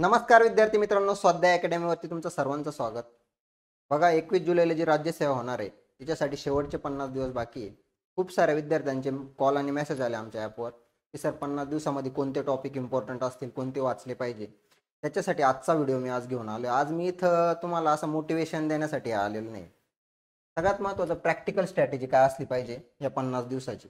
नमस्कार विद्यार्थी मित्रांनो, स्वाध्याय अकॅडमीवरती तुमचं सर्वांचं स्वागत. बघा, 21 जुलैला जी राज्यसेवा होणार आहे तिच्यासाठी शेवटचे 50 दिवस बाकी आहे. खूप साऱ्या विद्यार्थ्यांचे कॉल आणि मेसेज आले आमच्या ॲपवर की सर 50 दिवसामध्ये कोणते टॉपिक इम्पॉर्टंट असतील, कोणते वाचले पाहिजे. त्याच्यासाठी आजचा व्हिडिओ मी आज घेऊन आलो. आज मी इथं तुम्हाला असं मोटिवेशन देण्यासाठी आलेलो नाही. सगळ्यात महत्त्वाचं प्रॅक्टिकल स्ट्रॅटेजी काय असली पाहिजे या 50 दिवसाची,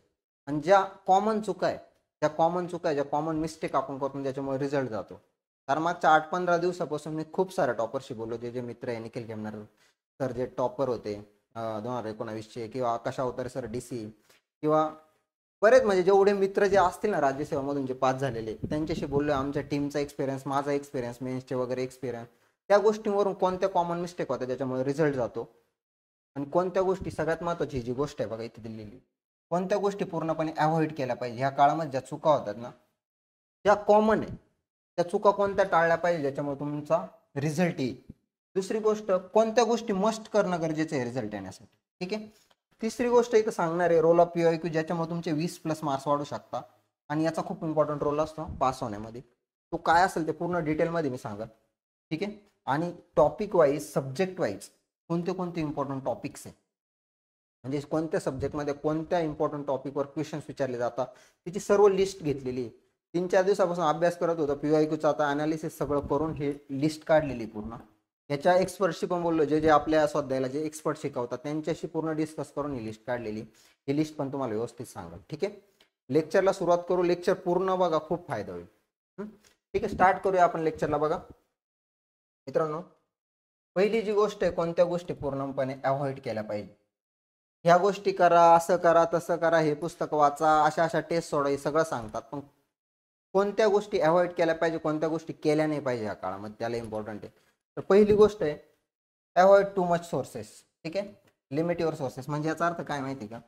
आणि ज्या कॉमन चुका आहे, ज्या कॉमन मिस्टेक आपण करतो ज्याच्यामुळे रिझल्ट जातो. कारण मागच्या 8-15 दिवसापासून मी खूप साऱ्या टॉपरशी बोललो. जे मित्र आहे, निखिल घेमणार सर जे टॉपर होते 2019चे, किंवा आकाश अवतारे सर DC, किंवा बरेच म्हणजे जेवढे मित्र जे असतील ना राज्यसेवामधून जे पास झालेले, त्यांच्याशी बोललो. आमच्या टीमचा एक्सपिरियन्स, माझा एक्सपिरियन्स, मेन्सचे वगैरे एक्सपिरियन्स, त्या गोष्टींवरून कोणत्या कॉमन मिस्टेक होत्या ज्याच्यामुळे रिझल्ट जातो, आणि कोणत्या गोष्टी, सगळ्यात महत्त्वाची जी गोष्ट आहे बघा इथे दिलेली, कोणत्या गोष्टी पूर्णपणे अवॉइड केल्या पाहिजे. ह्या काळामध्ये ज्या चुका होतात ना, ज्या कॉमन आहे, त्या चुका कोणत्या टाळल्या पाहिजे ज्याच्यामुळे तुमचा रिझल्ट येईल. दुसरी गोष्ट, कोणत्या गोष्टी मस्ट करणं गरजेचं आहे रिझल्ट येण्यासाठी. ठीक आहे. तिसरी गोष्ट इथं सांगणार आहे रोल ऑफ PYQ, ज्याच्यामुळे तुमचे 20+ मार्क्स वाढू शकतात, आणि याचा खूप इम्पॉर्टंट रोल असतो पास होण्यामध्ये. तो काय असेल ते पूर्ण डिटेलमध्ये मी सांगा. ठीक आहे. आणि टॉपिक वाईज, सब्जेक्ट वाईज कोणते कोणते इम्पॉर्टंट टॉपिक्स आहे, म्हणजे कोणत्या सब्जेक्टमध्ये कोणत्या इम्पॉर्टंट टॉपिकवर क्वेश्चन्स विचारले जातात, त्याची सर्व लिस्ट घेतलेली. 3-4 दिवसापासून अभ्यास करत होतो PYQचा, आता अनालिसिस सगळं करून हे लिस्ट काढलेली पूर्ण. याच्या एक्सपर्टशी पण बोललो, जे आपल्या स्वाध्यायाला जे एक्सपर्ट शिकवतात त्यांच्याशी पूर्ण डिस्कस करून ही लिस्ट काढलेली. ही लिस्ट पण तुम्हाला व्यवस्थित सांगा. ठीक आहे. लेक्चरला सुरुवात करू. लेक्चर पूर्ण बघा, खूप फायदा होईल. ठीक आहे, स्टार्ट करूया आपण लेक्चरला. बघा मित्रांनो, पहिली जी गोष्ट आहे, कोणत्या गोष्टी पूर्णपणे अवॉइड केल्या पाहिजे. ह्या गोष्टी करा, असं करा, तसं करा, हे पुस्तक वाचा, अशा अशा टेस्ट सोडा, हे सगळं सांगतात. पण कोणत्या गोष्टी अवॉइड केल्या पाहिजे, कोणत्या गोष्टी केल्या नाही पाहिजे या काळामध्ये, त्याला इम्पॉर्टंट आहे. तर पहिली गोष्ट आहे, अवॉइड टू मच सोर्सेस. ठीक आहे. Limit your sources. म्हणजे याचा अर्थ काय माहिती का,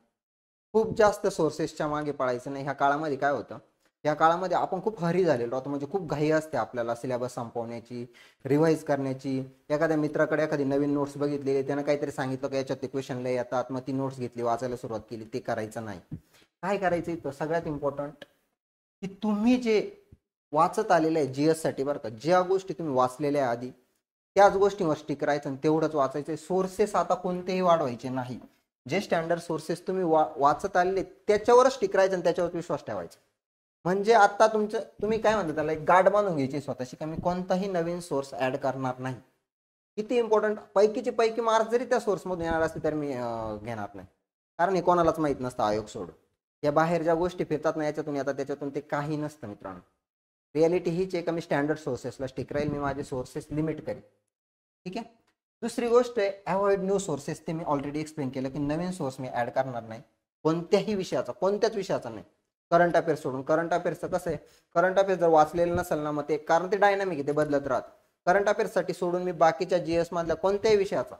खूप जास्त सोर्सेसच्या मागे पळायचं नाही. ह्या काळामध्ये काय होतं, या काळामध्ये आपण खूप हरी झालेलो आहोत. म्हणजे खूप घाई असते आपल्याला सिलेबस संपवण्याची, रिवाईज करण्याची. एखाद्या मित्राकडे एखादी नवीन नोट्स बघितलेली, त्यानं काहीतरी सांगितलं की याच्यात ते क्वेश्चन लय येतात, मग ती नोट्स घेतली, वाचायला सुरुवात केली. ते करायचं नाही. काय करायचं इथं सगळ्यात इम्पॉर्टंट, की तुम्ही जे वाचत आलेलं आहे GS साठी, बरं का, ज्या गोष्टी तुम्ही वाचलेल्या आधी त्याच गोष्टीवर स्टिक करायचं आणि तेवढंच वाचायचं. सोर्सेस आता कोणतेही वाढवायचे नाही. जे स्टँडर्ड सोर्सेस तुम्ही वाचत आलेले त्याच्यावरच स्टिक करायचं आणि त्याच्यावर विश्वास ठेवायचा. म्हणजे आता तुम्ही काय म्हणता त्याला, एक गाठ बांधून घ्यायची स्वतःशी, की मी कोणताही नवीन सोर्स ऍड करणार नाही. किती इम्पॉर्टंट, पैकीचे पैकी मार्क्स जरी त्या सोर्समधून येणार असते तर मी घेणार नाही. कारण हे कोणालाच माहित नसतं, आयोग सोडून. या बाहेर ज्या गोष्टी फिरतात ना, याच्यातून येतात त्याच्यातून, ते काही नसतं मित्रांनो. रियालिटी हीच आहे का मी स्टँडर्ड सोर्सेसला स्टिक राहील, मी माझे सोर्सेस लिमिट करेन. ठीक आहे. दुसरी गोष्ट आहे, अवॉइड न्यू सोर्सेस. ते मी ऑलरेडी एक्सप्लेन केलं की नवीन सोर्स मी ऍड करणार नाही कोणत्याही विषयाचा, कोणत्याच विषयाचा नाही. करंट अफेअर्स सोडून. करंट अफेअर्सचं कसं आहे, करंट अफेअर्स जर वाचलेलं नसेल ना, मग ते, कारण ते डायनामिक आहे, ते बदलत राहत. करंट अफेअर्ससाठी सोडून मी बाकीच्या GS मधल्या कोणत्याही विषयाचा,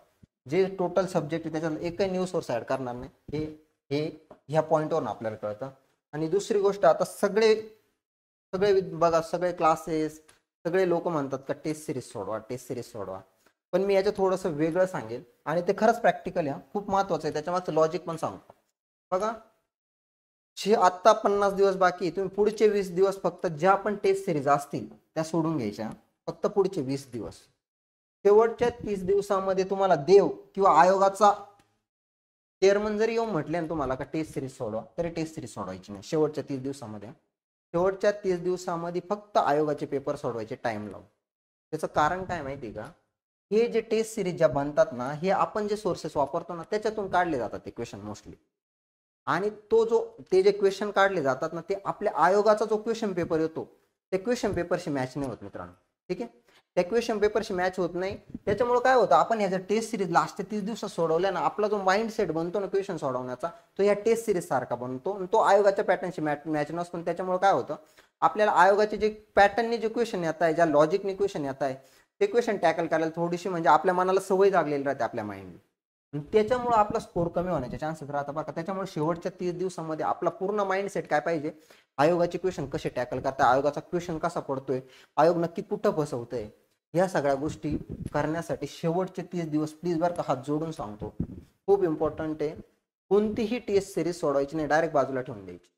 जे टोटल सब्जेक्ट आहे त्याच्यात एकही न्यू सोर्स ऍड करणार नाही. हे हे ह्या पॉईंटवरून आपल्याला कळतं. आणि दुसरी गोष्ट, आता सगळे बघा, सगळे क्लासेस, सगळे लोक म्हणतात का टेस्ट सिरीज सोडवा, टेस्ट सिरीज सोडवा. पण मी याचं थोडंसं वेगळं सांगेल, आणि ते खरंच प्रॅक्टिकल आहे, खूप महत्त्वाचं आहे. त्याच्यामागचं लॉजिक पण सांगतो. बघा, आत्ता 50 दिवस बाकी, तुम्ही पुढचे 20 दिवस फक्त ज्या पण टेस्ट सिरीज असतील त्या सोडून घ्यायच्या. फक्त पुढचे 20 दिवस. शेवटच्या 30 दिवसामध्ये तुम्हाला देव किंवा आयोगाचा चेअरमन जरी येऊन म्हटले ना तुम्हाला का टेस्ट सिरीज सोडवा, तरी टेस्ट सिरीज सोडवायची नाही शेवटच्या 30 दिवसामध्ये. शेवटच्या 30 दिवसामध्ये फक्त आयोगाचे पेपर सोडवायचे टाइम लावून. त्याचं कारण काय माहिती का, हे जे टेस्ट सिरीज ज्या बनतात ना, हे आपण जे सोर्सेस वापरतो ना त्याच्यातून काढले जातात ते क्वेश्चन मोस्टली. आणि ते जे क्वेश्चन काढले जातात ना, ते आपल्या आयोगाचा जो क्वेश्चन पेपर येतो त्या क्वेश्चन पेपरशी मॅच नाही होत मित्रांनो. ठीक आहे. त्या क्वेश्चन पेपरशी मॅच होत नाही. त्याच्यामुळे काय होतं, आपण ह्या टेस्ट सिरीज लास्टच्या 30 दिवसात सोडवल्या ना, आपला जो माइंड सेट बनतो ना क्वेश्चन सोडवण्याचा, तो या टेस्ट सिरीज सारखा बनतो, आणि तो आयोगाच्या पॅटर्नशी मॅच नसतो. त्याच्यामुळे काय होतं, आपल्याला आयोगाचे जे पॅटर्नने जे क्वेश्चन येत आहे, ज्या लॉजिकने क्वेश्चन येत आहे, ते क्वेश्चन टॅकल करायला थोडीशी, म्हणजे आपल्या मनाला सवय लागलेली राहते आपल्या माइंडने, त्याच्यामुळे आपला स्कोर कमी होण्याचे चान्सेस राहतात बघा. त्याच्यामुळे शेवटच्या 30 दिवसामध्ये आपला पूर्ण माइंडसेट काय पाहिजे, आयोगाचे क्वेश्चन कसे टॅकल करताय, आयोगाचा क्वेश्चन कसा पडतोय, आयोग नक्की कुठं फसवतोय, या सगळ्या गोष्टी करण्यासाठी शेवटचे 30 दिवस प्लीज बरं का, हात जोडून सांगतो, खूप इम्पॉर्टंट आहे. कोणतीही टेस्ट सिरीज सोडवायची नाही, डायरेक्ट बाजूला ठेवून द्यायची.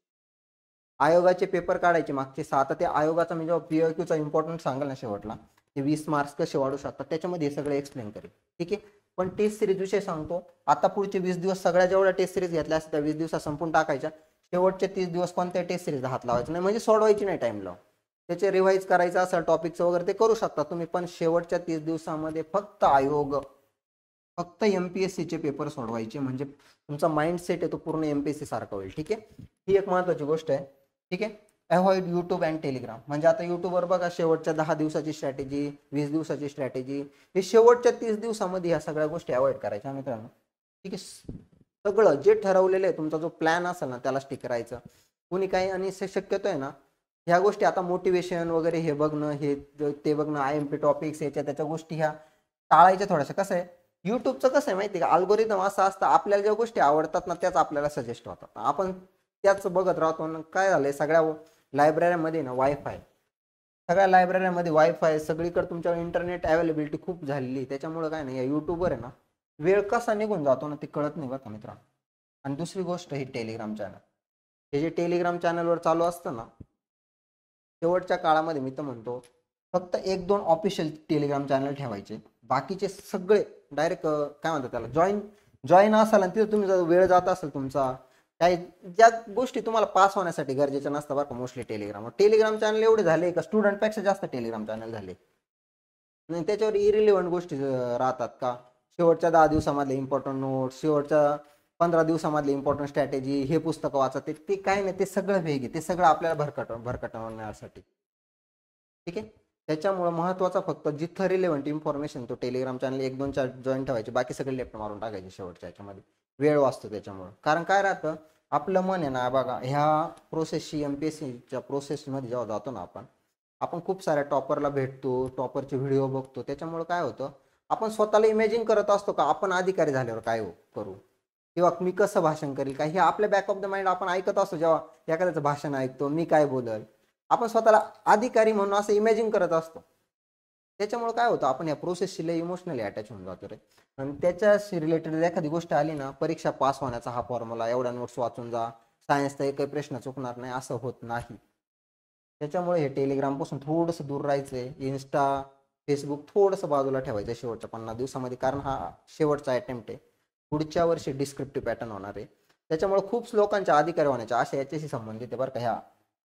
आयोगाचे पेपर काढायचे मागचे 6. आता ते आयोगाचा, मी जेव्हा PYQचा इम्पॉर्टंट सांगाल ना शेवटला, ते 20 मार्क्स कसे वाढू शकतात त्याच्यामध्ये हे सगळं एक्सप्लेन करेल. ठीक आहे. पण टेस्ट सिरीज विषय सांगतो, आता पुढचे 20 दिवस सगळ्या जेवढ्या टेस्ट सिरीज घेतल्या असतात त्या 20 दिवसात संपून टाकायच्या. शेवटचे 30 दिवस कोणत्या टेस्ट सिरीजला हात लावायचा नाही, म्हणजे सोडवायची नाही टाइम लावून. त्याचे रिवाईज करायचं असेल टॉपिकचं वगैरे ते करू शकता तुम्ही, पण शेवटच्या 30 दिवसामध्ये फक्त आयोग, फक्त एमपीएससीचे पेपर सोडवायचे, म्हणजे तुमचा माइंडसेट आहे तो पूर्ण एमपीएससी सारखा होईल. ठीक आहे. ही एक महत्त्वाची गोष्ट आहे. ठीक आहे. Avoid YouTube and Telegram. म्हणजे आता युट्यूबवर बघा शेवटच्या 10 दिवसाची स्ट्रॅटेजी, 20 दिवसाची स्ट्रॅटेजी, हे शेवटच्या 30 दिवसामध्ये ह्या सगळ्या गोष्टी अवॉइड करायच्या मित्रांनो. ठीक आहे. सगळं जे ठरवलेलं आहे तुमचा जो प्लॅन असेल ना त्याला स्टिक करायचं. कुणी काही, आणि शक्यतो आहे ना ह्या गोष्टी आता मोटिवेशन वगैरे हे बघणं, हे ते बघणं, IMP टॉपिक्स याच्या त्याच्या गोष्टी ह्या टाळायच्या थोड्याशा. कसं आहे युट्यूबचं, कसं आहे माहिती आहे का, अल्गोरिदम असं असतं आपल्याला ज्या गोष्टी आवडतात ना त्याच आपल्याला सजेस्ट होतात, आपण त्याच बघत राहतो. काय झालंय सगळ्या लायब्ररीमध्ये ना वायफाय, सगळ्या लायब्ररीमध्ये वायफाय, सगळीकडे तुमच्या इंटरनेट अवेलेबिलिटी खूप झालेली, त्याच्यामुळे काय नाही या युट्यूबवर आहे ना वेळ कसा निघून जातो ना ते कळत नाही बघा मित्रांनो. आणि दुसरी गोष्ट ही टेलिग्राम चॅनल, हे जे टेलिग्राम चॅनलवर चालू असतं ना शेवटच्या काळामध्ये मी तर म्हणतो फक्त 1-2 ऑफिशियल टेलिग्राम चॅनल ठेवायचे, बाकीचे सगळे डायरेक्ट काय म्हणतात त्याला जॉईन असाल आणि तिथे तुम्ही जर वेळ जात असेल तुमचा, काही ज्या गोष्टी तुम्हाला पास होण्यासाठी गरजेच्या नसतात बरं का मोस्टली टेलिग्राम चॅनल एवढे झाले का स्टुडंटपेक्षा जास्त टेलिग्राम चॅनल झाले. नाही त्याच्यावर इरिलेव्हंट गोष्टी राहतात का, शेवटच्या 10 दिवसामधले इम्पॉर्टंट नोट्स, शेवटच्या 15 दिवसामधले इम्पॉर्टंट स्ट्रॅटेजी, हे पुस्तकं वाचा, ते काय नाही, ते सगळं वेगळे, ते सगळं आपल्याला भरकटवण्यासाठी. ठीक आहे. त्याच्यामुळे महत्त्वाचा फक्त जिथं रिलेव्हंट इन्फॉर्मेशन तो टेलिग्राम चॅनल 1-2 जॉईन ठेवायचे, बाकी सगळे लेफ्ट मारून टाकायचे शेवटच्या याच्यामध्ये, वेळ वाचतो त्याच्यामुळे. कारण काय राहतं आपलं मन आहे ना बघा, ह्या प्रोसेसची एमपीएससीच्या प्रोसेसमध्ये जेव्हा जातो ना आपण खूप साऱ्या टॉपरला भेटतो, टॉपरचे व्हिडिओ बघतो, त्याच्यामुळे काय होतं आपण स्वतःला इमॅजिन करत असतो का आपण अधिकारी झाल्यावर काय करू, किंवा मी कसं भाषण करेल काय, हे आपल्या बॅक ऑफ द माइंड आपण ऐकत असतो. जेव्हा एखाद्याचं भाषण ऐकतो मी काय बोलल, आपण स्वतःला अधिकारी म्हणून असं इमॅजिन करत असतो. त्याच्यामुळे काय होतं आपण या प्रोसेसशी लय इमोशनली अटॅच होऊन जातो रे. आणि त्याच्याशी रिलेटेड एखादी गोष्ट आली ना, परीक्षा पास होण्याचा हा फॉर्म्युला, एवढ्या नोट्स वाचून जा, सायन्सचा एकही प्रश्न चुकणार नाही, असं होत नाही. त्याच्यामुळे हे टेलिग्राम पासून थोडंसं दूर राहायचंय, इन्स्टा फेसबुक थोडंसं बाजूला ठेवायचं शेवटच्या 50 दिवसामध्ये, कारण हा शेवटचा अटेम्प्ट आहे. पुढच्या वर्षी डिस्क्रिप्टिव्ह पॅटर्न होणार आहे, त्याच्यामुळे खूप लोकांच्या अधिकारी होण्याच्या आशा याच्याशी संबंधित आहे बरं का,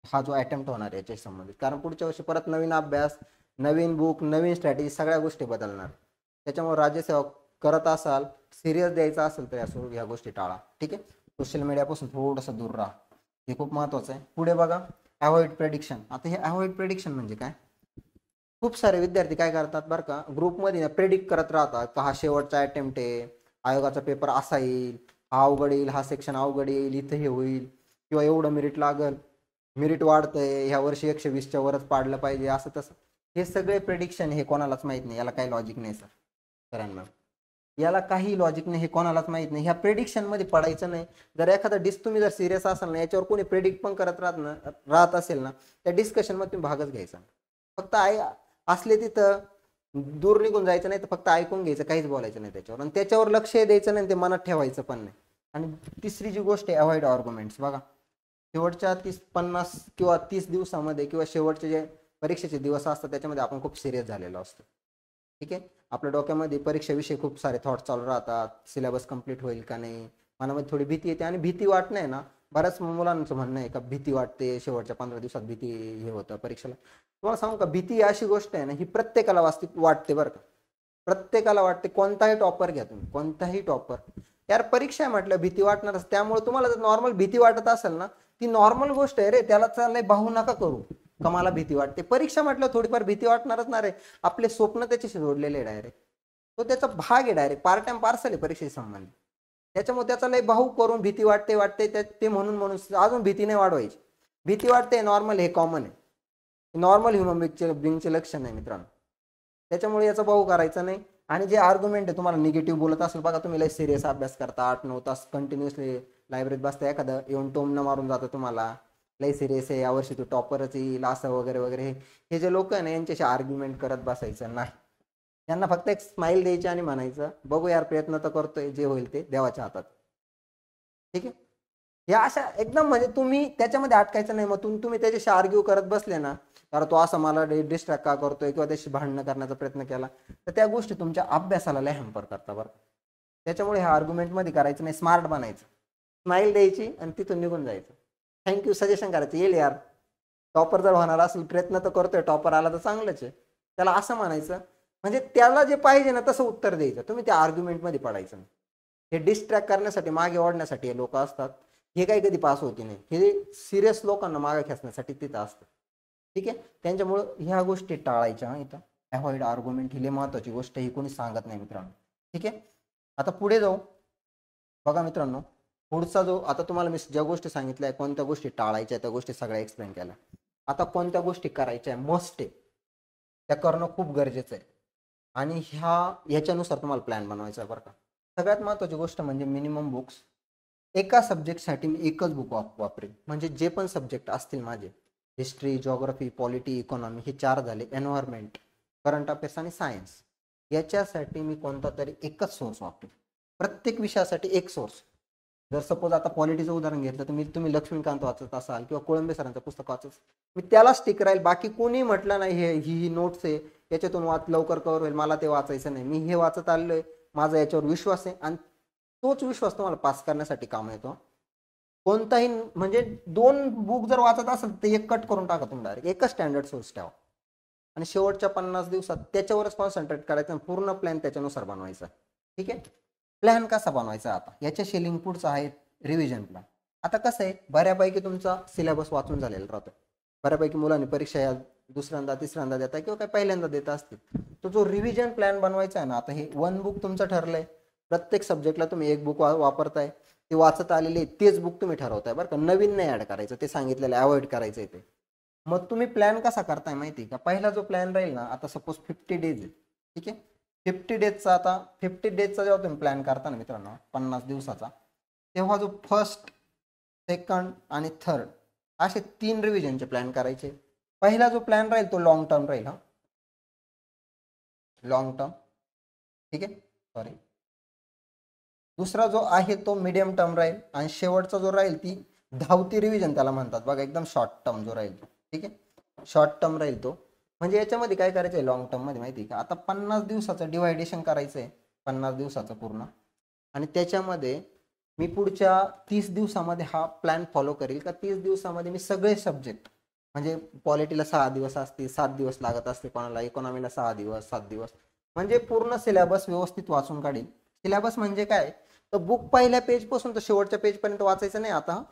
हा जो अटेम्प्ट होणार आहे याच्याशी संबंधित. कारण पुढच्या वर्षी परत नवीन अभ्यास, नवीन बुक, नवीन स्ट्रॅटेजी, सगळ्या गोष्टी बदलणार. त्याच्यामुळे राज्यसेवा करत असाल, सिरियस द्यायचा असेल तर या गोष्टी टाळा. ठीक आहे. सोशल मीडियापासून थोडंसं दूर राहा, हे खूप महत्त्वाचं आहे. पुढे बघा अवॉइड प्रेडिक्शन. आता हे अवॉइड प्रेडिक्शन म्हणजे काय, खूप सारे विद्यार्थी काय करतात बरं का, ग्रुपमध्ये प्रेडिक्ट करत राहतात का हा शेवटचा अटेम्प्ट आहे, आयोगाचा पेपर असा येईल, हा अवघड येईल, हा सेक्शन अवघड येईल, इथं हे होईल, किंवा एवढं मेरिट लागल, मेरिट वाढतंय, ह्या वर्षी 120च्या वरच पाडलं पाहिजे, असं तसं. हे सगळे प्रेडिक्शन हे कोणालाच माहित नाही, याला काही लॉजिक नाही सरांना, याला काही लॉजिक नाही, हे कोणालाच माहित नाही. ह्या प्रेडिक्शन मध्ये पडायचं नाही. जर एखादा तुम्ही जर सिरियस असाल ना, याच्यावर कोणी प्रेडिक्ट पण करत राहत असेल ना, त्या डिस्कशन मध्ये तुम्ही भागच घ्यायचा. फक्त असले तिथं दूर निघून जायचं नाही, तर फक्त ऐकून घ्यायचं, काहीच बोलायचं नाही त्याच्यावर, आणि त्याच्यावर लक्ष द्यायचं नाही, ते मनात ठेवायचं पण नाही. आणि तिसरी जी गोष्ट आहे अवॉइड आर्ग्युमेंट्स. बघा शेवटच्या 50 किंवा 30 दिवसामध्ये किंवा शेवटचे जे परीक्षेचे दिवस असतात त्याच्यामध्ये आपण खूप सिरियस झालेलो असतो. ठीक आहे. आपल्या डोक्यामध्ये परीक्षेविषयी खूप सारे थॉट्स चालू राहतात, सिलेबस कंप्लीट होईल का नाही, मनामध्ये थोडी भीती येते. आणि भीती वाटणे ना, बऱ्याच मुलांचं म्हणणं आहे का भीती वाटते, शेवटच्या 15 दिवसात भीती हे होतं परीक्षेला. तुम्हाला सांगू का, भीती अशी गोष्ट आहे ना, ही प्रत्येकाला वाटते बरं का, प्रत्येकाला वाटते. कोणताही टॉपर घ्या तुम्ही, कोणताही टॉपर, यार परीक्षा म्हटलं भीती वाटणारच. त्यामुळे तुम्हाला जर नॉर्मल भीती वाटत असेल ना, ती नॉर्मल गोष्ट आहे रे, त्याला चाललंय भाऊ नका करू का मला भीती वाटते. परीक्षा म्हटलं थोडीफार भीती वाटणारच ना रे, आपले स्वप्न त्याच्याशी जोडलेले डायरेक्ट, तो त्याचा भाग आहे, डायरेक्ट पार्ट टाइम पार्सल आहे परीक्षेशी संबंधित. त्याच्यामुळे त्याचा लय भाऊ करून भीती वाटते ते म्हणून अजून भीती नाही वाढवायची. भीती वाटते नॉर्मल, हे कॉमन आहे, नॉर्मल ह्युमन बिंगचे लक्षण आहे मित्रांनो. त्याच्यामुळे याचा भाऊ करायचा नाही. आणि जे आर्ग्युमेंट आहे तुम्हाला निगेटिव्ह बोलत असेल, बघा तुम्ही लय सिरियस अभ्यास करता, 8-9 तास कंटिन्युअसली लायब्ररीत बसता, एखादं येऊन टोमनं मारून जातं तुम्हाला, लय सिरियस आहे, यावर्षी तू टॉपरच येईल असं वगैरे वगैरे, हे जे लोक आहे ना यांच्याशी आर्ग्युमेंट करत बसायचं नाही. त्यांना फक्त एक स्माइल द्यायची आणि म्हणायचं बघू यार प्रयत्न तर करतोय, जे होईल ते देवाच्या हातात. ठीक आहे. या अशा एकदम म्हणजे तुम्ही त्याच्यामध्ये अटकायचं नाही. मग तुम्ही त्याच्याशी आर्ग्यू करत बसले ना, कारण तो असं मला डिस्ट्रॅक्ट का करतोय किंवा त्याशी भांडणं करण्याचा प्रयत्न केला, तर त्या गोष्टी तुमच्या अभ्यासाला लय हॅम्पर करतात बरं. त्याच्यामुळे ह्या आर्ग्युमेंटमध्ये करायचं नाही, स्मार्ट बनायचं, स्माइल द्यायची आणि तिथून निघून जायचं. थँक्यू सजेशन करायचं, येईल यार टॉपर जर होणार असेल, प्रयत्न तर करतोय, टॉपर आला तर चांगलंच आहे, त्याला असं म्हणायचं. म्हणजे त्याला जे पाहिजे ना तसं उत्तर द्यायचं, तुम्ही त्या आर्ग्युमेंटमध्ये पडायचं नाही. हे डिस्ट्रॅक्ट करण्यासाठी, मागे ओढण्यासाठी हे लोक असतात. हे काही कधी पास होती नाही, हे सिरियस लोकांना मागे खेचण्यासाठी तिथं असतं. ठीक आहे, त्यांच्यामुळं ह्या गोष्टी टाळायच्या. इथं अवॉइड आर्ग्युमेंट ही महत्वाची गोष्ट, ही कोणी सांगत नाही मित्रांनो. ठीक आहे, आता पुढे जाऊ. बघा मित्रांनो, पुढचा जो आता तुम्हाला मी ज्या गोष्टी सांगितल्या, कोणत्या गोष्टी टाळायच्या त्या गोष्टी सगळ्या एक्सप्लेन केल्या. आता कोणत्या गोष्टी करायच्या मस्ट आहे, त्या करणं खूप गरजेचं आहे. आणि ह्याच्यानुसार तुम्हाला प्लॅन बनवायचा आहे बरं का. सगळ्यात महत्त्वाची गोष्ट म्हणजे मिनिमम बुक्स. एका सब्जेक्टसाठी मी एकच बुक वापरेन. म्हणजे जे पण सब्जेक्ट असतील माझे, हिस्ट्री, जिओग्राफी, पॉलिटी, इकॉनॉमी, हे 4 झाले, एन्व्हायरमेंट, करंट अफेअर्स आणि सायन्स, याच्यासाठी मी कोणता तरी एकच सोर्स वापरेन. प्रत्येक विषयासाठी एक सोर्स. जर सपोज आता पॉलिटीचं उदाहरण घेतलं तर तुम्ही लक्ष्मीकांत वाचत असाल किंवा कोळंबे सरांचं पुस्तक वाचत, मी त्याला स्टिक राहील. बाकी कोणी म्हटलं नाही ही नोट्स आहे याच्यातून लवकर कव्हर होईल, मला ते वाचायचं नाही, मी हे वाचत आलोय, माझा याच्यावर विश्वास आहे, आणि तोच विश्वास तुम्हाला पास करण्यासाठी काम येतो. कोणताही म्हणजे 2 बुक जर वाचत असेल तर एक कट करून टाका तुम्ही, डायरेक्ट एकच स्टँडर्ड सोर्स ठेवा आणि शेवटच्या 50 दिवसात त्याच्यावरच कॉन्सन्ट्रेट करायचं आणि पूर्ण प्लॅन त्याच्यानुसार बनवायचा. ठीक आहे, प्लॅन कसा बनवायचा आता याच्या लिंक पुढचा आहे रिव्हिजन प्लॅन. आता कसं आहे, बऱ्यापैकी तुमचा सिलेबस वाचून झालेला राहतो, बऱ्यापैकी मुलांनी परीक्षा या दुसऱ्यांदा तिसऱ्यांदा देता किंवा काही पहिल्यांदा देत असतील, तो जो रिव्हिजन प्लॅन बनवायचा आहे ना, आता हे 1 बुक तुमचं ठरलंय, प्रत्येक सब्जेक्टला तुम्ही एक बुक वापरताय, ते वाचत आलेले तेच बुक तुम्ही ठरवताय बरं का, नवीन नाही ऍड करायचं, ते सांगितलेलं अवॉइड करायचं ते. मग तुम्ही प्लॅन कसा करताय माहिती का, पहिला जो प्लॅन राहील ना, आता सपोज 50 डेज आहे, ठीक आहे, 50 डेजचा, आता 50 डेजचा जेव्हा तुम्ही प्लॅन करता ना मित्रांनो, 50 दिवसाचा, तेव्हा जो फर्स्ट, सेकंड आणि थर्ड असे 3 रिव्हिजनचे प्लॅन करायचे. पहिला जो प्लॅन राहील तो लॉंग टर्म राहील, हा लॉंग टर्म, ठीक आहे, सॉरी. दुसरा जो आहे तो मीडियम टर्म राहील, आणि शेवटचा जो राहील ती धावती रिव्हिजन त्याला म्हणतात बघा, एकदम शॉर्ट टर्म जो राहील तो. ठीक आहे, शॉर्ट टर्म राहील तो. म्हणजे याच्यामध्ये काय करायचं आहे लॉंग टर्म मध्ये माहिती आहे का, आता 50 दिवसाचं डिवायडेशन करायचं आहे, 50 दिवसाचं पूर्ण, आणि त्याच्यामध्ये मी पुढच्या 30 दिवसामध्ये हा प्लॅन फॉलो करेल का 30 दिवसामध्ये मी सगळे सब्जेक्ट, म्हणजे पॉलिटीला 6 दिवस असते, 7 दिवस लागत असते कोणाला, इकॉनॉमीला 6 दिवस, 7 दिवस, म्हणजे पूर्ण सिलेबस व्यवस्थित वाचून काढेल. सिलेबस म्हणजे काय, तर बुक पहिल्या पेज पासून तर शेवटच्या पेज पर्यंत वाचायचं नाही. आता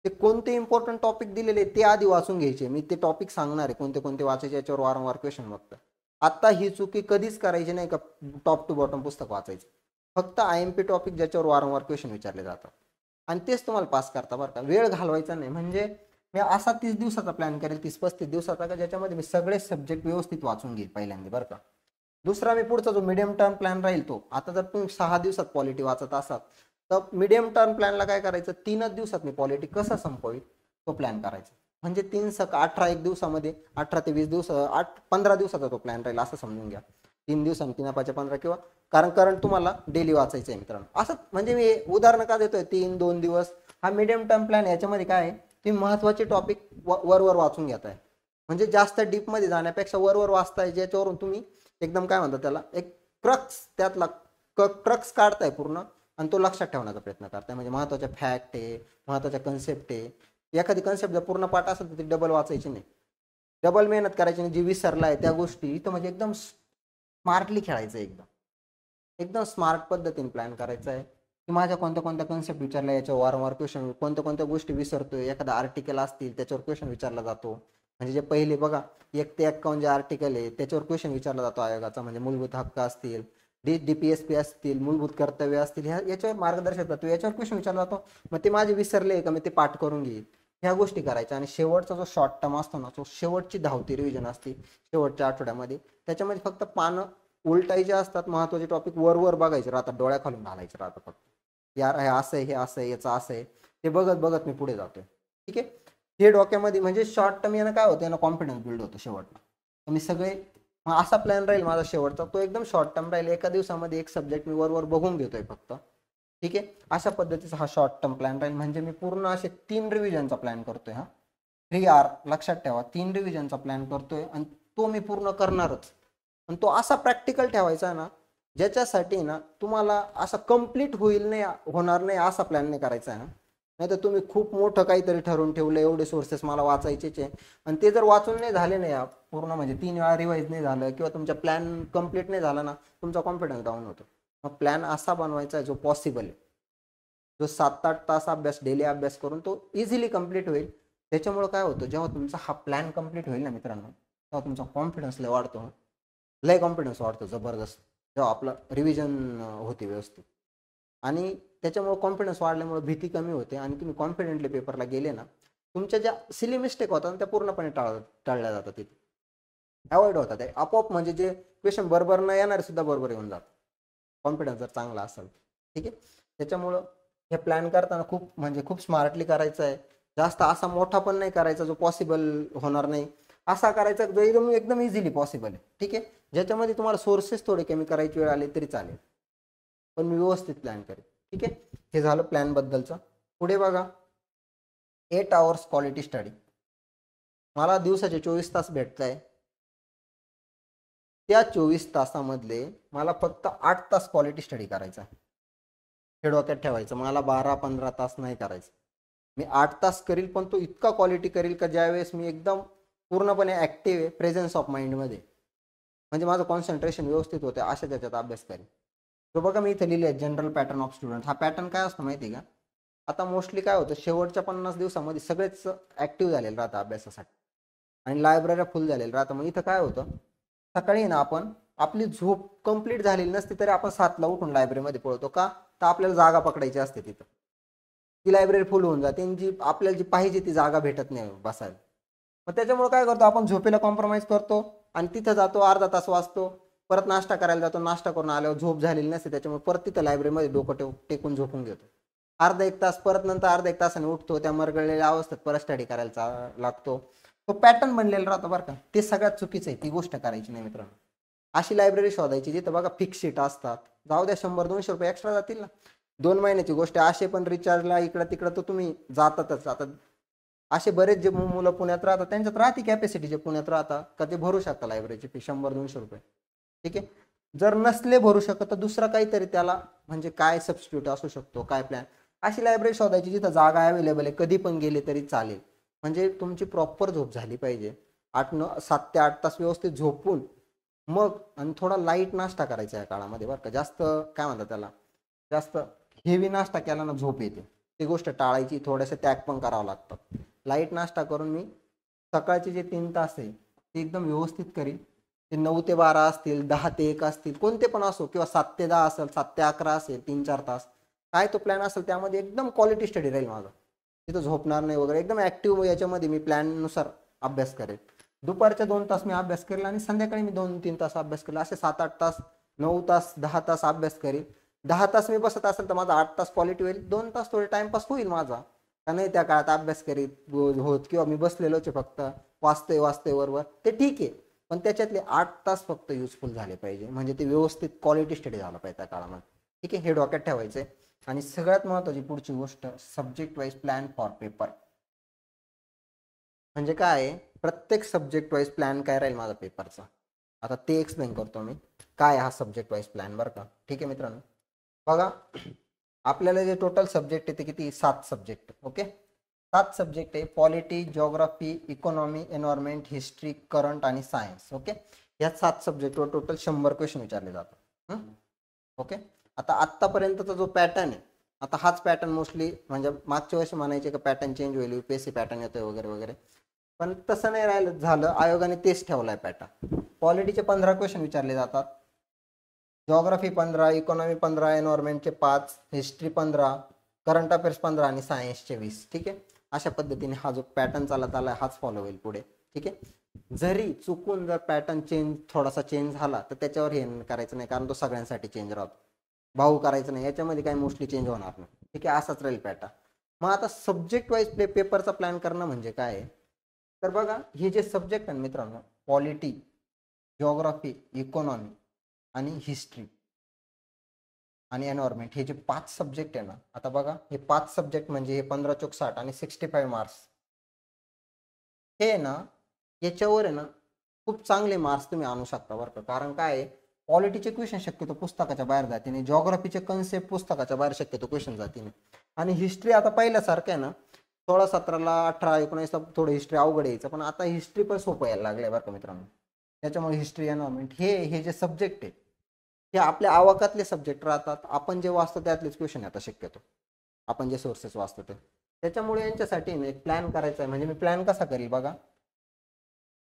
ते कोणते इम्पॉर्टंट टॉपिक दिलेले ते आधी वाचून घ्यायचे, मी ते टॉपिक सांगणार आहे कोणते कोणते वाचायचे, याच्यावर वारंवार क्वेश्चन बघतात. आता ही चुकी कधीच करायची नाही का टॉप टू बॉटम पुस्तक वाचायचं, फक्त IMP टॉपिक ज्याच्यावर वारंवार क्वेश्चन विचारले जातात, आणि तेच तुम्हाला पास करता बरं का. वेळ घालवायचा नाही. म्हणजे मी असा 30 दिवसाचा प्लॅन करेल, 30-35 दिवसाचा का, ज्याच्यामध्ये मी सगळे सब्जेक्ट व्यवस्थित वाचून घेईल पहिल्यांदा बरं का. दुसरा मी पुढचा जो मिडियम टर्म प्लॅन राहील तो, आता जर तुम्ही 6 दिवसात पॉलिटी वाचत असाल तर मिडियम टर्म प्लॅनला काय करायचं, 3च दिवसात मी पॉलिटी कसं संपवील तो प्लॅन करायचा. म्हणजे 18 एक दिवसामध्ये, 18 ते 20 दिवस, 15 दिवसाचा तो प्लॅन राहील असं समजून घ्या. 3 दिवसांनी 3×5=15, किंवा कारण तुम्हाला डेली वाचायचं आहे मित्रांनो. असं म्हणजे मी उदाहरण का देतोय, 3-2 दिवस हा मिडियम टर्म प्लॅन. याच्यामध्ये काय आहे, तुम्ही महत्वाचे टॉपिक वरवर वाचून घेताय, म्हणजे जास्त डीपमध्ये जाण्यापेक्षा वरवर वाचताय, ज्याच्यावरून तुम्ही एकदम काय म्हणतात त्याला, एक क्रक्स, त्यातला क्रक्स काढताय पूर्ण, आणि तो लक्षात ठेवण्याचा प्रयत्न करताय. म्हणजे महत्वाच्या फॅक्ट आहे, महत्वाच्या कन्सेप्ट आहे. एखादी कन्सेप्ट जर पूर्ण पाठ असेल तर ती डबल वाचायची नाही, डबल मेहनत करायची नाही. जी विसरलाय त्या गोष्टी इथं म्हणजे एकदम स्मार्टली खेळायचं, एकदम स्मार्ट पद्धतीने प्लॅन करायचा आहे की माझ्या कोणत्या कोणत्या कन्सेप्ट विचारल्या, याच्यावर वारंवार क्वेश्चन, कोणत्या कोणत्या गोष्टी विसरतोय, एखादा आर्टिकल असतील त्याच्यावर क्वेश्चन विचारला जातो. म्हणजे जे पहिले बघा 1 ते 51 जे आर्टिकल आहे त्याच्यावर क्वेश्चन विचारला जातो आयोगाचा. म्हणजे मूलभूत हक्क असतील, DPSP असतील, मूलभूत कर्तव्य असतील, याच्यावर मार्गदर्शक तत्व, याच्यावर क्वेश्चन विचारला जातो. मग ते माझे विसरले का मी ते पाठ करून घेईल, ह्या गोष्टी करायच्या. आणि शेवटचा जो शॉर्ट टर्म असतो ना, तो शेवटची धावती रिव्हिजन असते शेवटच्या आठवड्यामध्ये. त्याच्यामध्ये फक्त पानं उलटायचे असतात, महत्वाचे टॉपिक वरवर बघायचे राहतात, डोळ्या खालून घालायचे राहतात फक्त. यार हे असं आहे, हे असं आहे, याचं असं आहे, ते बघत बघत मी पुढे जातोय. ठीक आहे, हे डोक्यामध्ये म्हणजे शॉर्ट टर्म यानं काय होतं, यानं कॉन्फिडन्स बिल्ड होतो शेवटला. तर मी सगळे असा प्लॅन राहील माझा शेवटचा, तो एकदम शॉर्ट टर्म राहील. एका दिवसामध्ये एक सब्जेक्ट मी वरवर बघून घेतोय फक्त. ठीक आहे, अशा पद्धतीचा हा शॉर्ट टर्म प्लॅन राहील. म्हणजे मी पूर्ण असे 3 रिव्हिजनचा प्लॅन करतोय. हा 3 आर लक्षात ठेवा, 3 रिव्हिजनचा प्लॅन करतोय आणि तो मी पूर्ण करणारच. आणि तो असा प्रॅक्टिकल ठेवायचा आहे ना, ज्याच्यासाठी ना तुम्हाला असं कम्प्लीट होईल नाही, होणार नाही असा प्लॅन नाही करायचा आहे ना. नाही तर तुम्ही खूप मोठं काहीतरी ठरवून ठेवलं, एवढे सोर्सेस मला वाचायचेच आहे, आणि ते जर वाचून नाही झाले नाही पूर्ण, म्हणजे 3 वेळा रिवाईज नाही झालं किंवा तुमचा प्लॅन कम्प्लीट नाही झाला ना, तुमचा कॉन्फिडन्स डाऊन होतो. मग प्लॅन असा बनवायचा आहे जो पॉसिबल आहे, जो 7-8 तास अभ्यास, डेली अभ्यास करून तो इझिली कम्प्लीट होईल. त्याच्यामुळे काय होतं, जेव्हा तुमचा हा प्लॅन कम्प्लीट होईल ना मित्रांनो, तेव्हा तुमचा कॉन्फिडन्स लय वाढतो. लय कॉन्फिडन्स वाढतो जबरदस्त, जेव्हा आपलं रिव्हिजन होते व्यवस्थित. आणि त्याच्यामुळे कॉन्फिडन्स वाढल्यामुळे भीती कमी होते आणि तुम्ही कॉन्फिडेंटली पेपरला गेले ना, तुमच्या ज्या सिली मिस्टेक होतात त्या पूर्णपणे टाळल्या जातात, तिथे अवॉइड होतात. आपोआप म्हणजे जे क्वेश्चन बरोबर न येणारे सुद्धा बरोबर येऊन जातात, कॉन्फिडन्स जर चांगला असेल. ठीक आहे. त्याच्यामुळं हे प्लॅन करताना खूप म्हणजे खूप स्मार्टली करायचं आहे. जास्त असा मोठा पण नाही करायचा जो पॉसिबल होणार नाही, असा करायचा जो एकदम एकदम इझिली पॉसिबल आहे. ठीक आहे. ज्याच्यामध्ये तुम्हाला सोर्सेस थोडे कमी करायची वेळ आली तरी चालेल, पण मी व्यवस्थित प्लॅन करेन. ठीक आहे. हे झालं प्लॅन बद्दलचं. पुढे बघा, 8 आवर्स क्वालिटी स्टडी. मला दिवसाचे 24 तास भेटत आहे. त्या 24 तासामधले मला फक्त 8 तास क्वालिटी स्टडी करायचा. हे डोक्यात ठेवायचं, मला 12-15 तास नाही करायचं. मी 8 तास करील, पण तो इतका क्वालिटी करील का ज्यावेळेस मी एकदम पूर्णपणे ॲक्टिव्ह आहे, प्रेझेन्स ऑफ माइंडमध्ये, म्हणजे माझं कॉन्सन्ट्रेशन व्यवस्थित होते अशा त्याच्यात अभ्यास करेल. तो बघा मी इथे लिहिले जनरल पॅटर्न ऑफ स्टुडंट. हा पॅटर्न काय असतो माहिती आहे का? आता मोस्टली काय होतं, शेवटच्या 50 दिवसामध्ये सगळेच ॲक्टिव्ह झालेलं राहतं अभ्यासासाठी आणि लायब्रऱ्या फुल झालेलं राहतं. मग इथं काय होतं, सकाळी ना आपण, आपली झोप कंप्लीट झालेली नसते तरी आपण 7ला उठून लायब्ररीमध्ये पळतो का, तर आपल्याला जागा पकडायची असते तिथं. ती लायब्ररी फुल होऊन जाते आणि जी आपल्याला जी पाहिजे ती जागा भेटत नाही बसायला. मग त्याच्यामुळे काय करतो आपण, झोपेला कॉम्प्रोमाइज करतो आणि तिथं जातो, अर्धा तास वाचतो, परत नाश्ता करायला जातो, नाश्ता करून आल्यावर झोप झालेली नसते, त्याच्यामुळे परत तिथं लायब्ररीमध्ये डोकं टेकून झोपून घेतो. अर्धा 1 तास, परत नंतर अर्धा 1 तासाने उठतो, त्या मरगळलेल्या अवस्थेत परत स्टडी करायला लागतो. तो पॅटर्न बनलेला राहतो बरं का. ते सगळ्यात चुकीचं आहे, ती गोष्ट करायची नाही मित्रांनो. अशी लायब्ररी शोधायची जिथं बघा फिक्स सीट असतात. जाऊ द्या 100-200 रुपये एक्स्ट्रा जातील ना, 2 महिन्याची गोष्ट आहे. असे पण रिचार्जला इकडं तिकडं तर तुम्ही जातातच. आता असे बरेच जे मुलं पुण्यात राहतात त्यांच्यात राहते कॅपॅसिटी, जे पुण्यात राहतात का ते भरू शकता लायब्ररीची फी 100-200 रुपये. ठीक आहे. जर नसले भरू शकत तर दुसरा काहीतरी त्याला म्हणजे काय सबस्टिट्यूट असू शकतो, काय प्लॅन, अशी लायब्ररी शोधायची जिथं जागा अवेलेबल आहे, कधी पण गेले तरी चालेल. म्हणजे तुमची प्रॉपर झोप झाली पाहिजे. 7 ते 8 तास व्यवस्थित झोपून मग, आणि थोडा लाईट नाश्ता करायचा या काळामध्ये बरं का. जास्त काय म्हणतात त्याला, जास्त हेवी नाश्ता केला ना झोप येते, ती गोष्ट टाळायची. थोडेसे त्याग पण करावं लागतं. लाईट नाश्ता करून मी सकाळचे जे 3 तास आहे ते एकदम व्यवस्थित करीन. ते 9 ते 12 असतील, 10 ते 1 असतील, कोणते पण असो, किंवा 7 ते 10 असेल, 7 ते 11 असेल, 3-4 तास काय तो प्लॅन असेल त्यामध्ये एकदम क्वालिटी स्टडी राहील माझा. तिथं झोपणार नाही वगैरे, एकदम ॲक्टिव्ह याच्यामध्ये मी प्लॅननुसार अभ्यास करेल. दुपारच्या 2 तास मी अभ्यास करेल आणि संध्याकाळी मी 2-3 तास अभ्यास करेल. असे 7-8 तास, 9 तास, 10 तास अभ्यास करेल. 10 तास मी बसत असेल तर माझा 8 तास क्वालिटी होईल, 2 तास थोडे टाइमपास होईल माझा, का नाही त्या काळात अभ्यास करीत होत, किंवा मी बसलेलोच आहे फक्त वाचतोय बरोबर, ते ठीक आहे. पण त्याच्यातले 8 तास फक्त युजफुल झाले पाहिजे, म्हणजे ते व्यवस्थित क्वालिटी स्टडी झाला पाहिजे त्या काळामध्ये. ठीक आहे. हे डोक्यात ठेवायचंय. आणि सगळ्यात महत्त्वाची पुढची गोष्ट, subject wise plan for paper. म्हणजे काय आहे, प्रत्येक सब्जेक्ट वाईज प्लॅन काय राहील माझा पेपरचा, आता ते एक्सप्लेन करतो मी. काय हा सब्जेक्ट वाईज प्लॅन बरं का. ठीक आहे मित्रांनो. बघा, आपल्याला जे टोटल सब्जेक्ट आहे ते किती, 7 सब्जेक्ट. ओके. 7 सब्जेक्ट आहे. Polity, geography, economy, environment, history, current आणि सायन्स. ओके. या 7 सब्जेक्टवर टोटल 100 क्वेश्चन विचारले जातात. ओके. आता आत्तापर्यंतचा जो पॅटर्न आहे, आता हाच पॅटर्न मोस्टली, म्हणजे मागच्या वर्षी म्हणायचे का पॅटर्न चेंज होईल, यूपीएससी पॅटर्न येतोय वगैरे वगैरे, पण तसं नाही राहिलं झालं. आयोगाने तेच ठेवलाय पॅटर्न. पॉलिटीचे 15 क्वेश्चन विचारले जातात, geography 15, economy 15, एन्व्हायरमेंटचे 5, history 15, current affairs 15 आणि सायन्सचे 20. ठीक आहे. अशा पद्धतीने हा जो पॅटर्न चालत आलाय हाच फॉलो होईल पुढे. ठीक आहे. जरी चुकून जर पॅटर्न थोडासा चेंज झाला तर त्याच्यावर हे करायचं नाही, कारण तो सगळ्यांसाठी चेंज राहतो. भाऊ करायचं नाही, याच्यामध्ये काही मोस्टली चेंज होणार नाही. ठीक आहे. असाच राहील पॅटर्न. मग आता सब्जेक्ट वाईज पेपरचा प्लॅन करणं म्हणजे काय आहे, तर बघा हे जे सब्जेक्ट आहे मित्रांनो, पॉलिटी, जिओग्राफी, इकॉनॉमी आणि हिस्ट्री आणि एन्व्हायरमेंट, हे जे 5 सब्जेक्ट आहे ना, आता बघा हे 5 सब्जेक्ट म्हणजे हे 15 चोक 60 आणि 65 मार्क्स. हे ना याच्यावर आहे ना खूप चांगले मार्क्स तुम्ही आणू शकता बरं का. कारण काय आहे, पॉलिटीचे क्वेश्चन शक्यतो पुस्तकाच्या बाहेर जाते नाही, जॉग्राफीचे कन्सेप्ट पुस्तकाच्या बाहेर शक्यतो क्वेश्चन जाते नाही. आणि हिस्ट्री आता पहिल्यासारखं आहे ना 16-17ला 18-19ला थोडं हिस्ट्री अवघड यायचं, पण आता हिस्ट्री पण सोपं यायला लागलंय बरं का मित्रांनो. त्याच्यामुळे हिस्ट्री एन्व्हायरमेंट हे जे सब्जेक्ट आहे हे आपल्या आवाकातले सब्जेक्ट राहतात. आपण जे वाचतो त्यातलेच क्वेश्चन आता शक्यतो आपण जे सोर्सेस वाचतो ते. त्याच्यामुळे यांच्यासाठी एक प्लॅन करायचा आहे. म्हणजे मी प्लॅन कसा करेल बघा,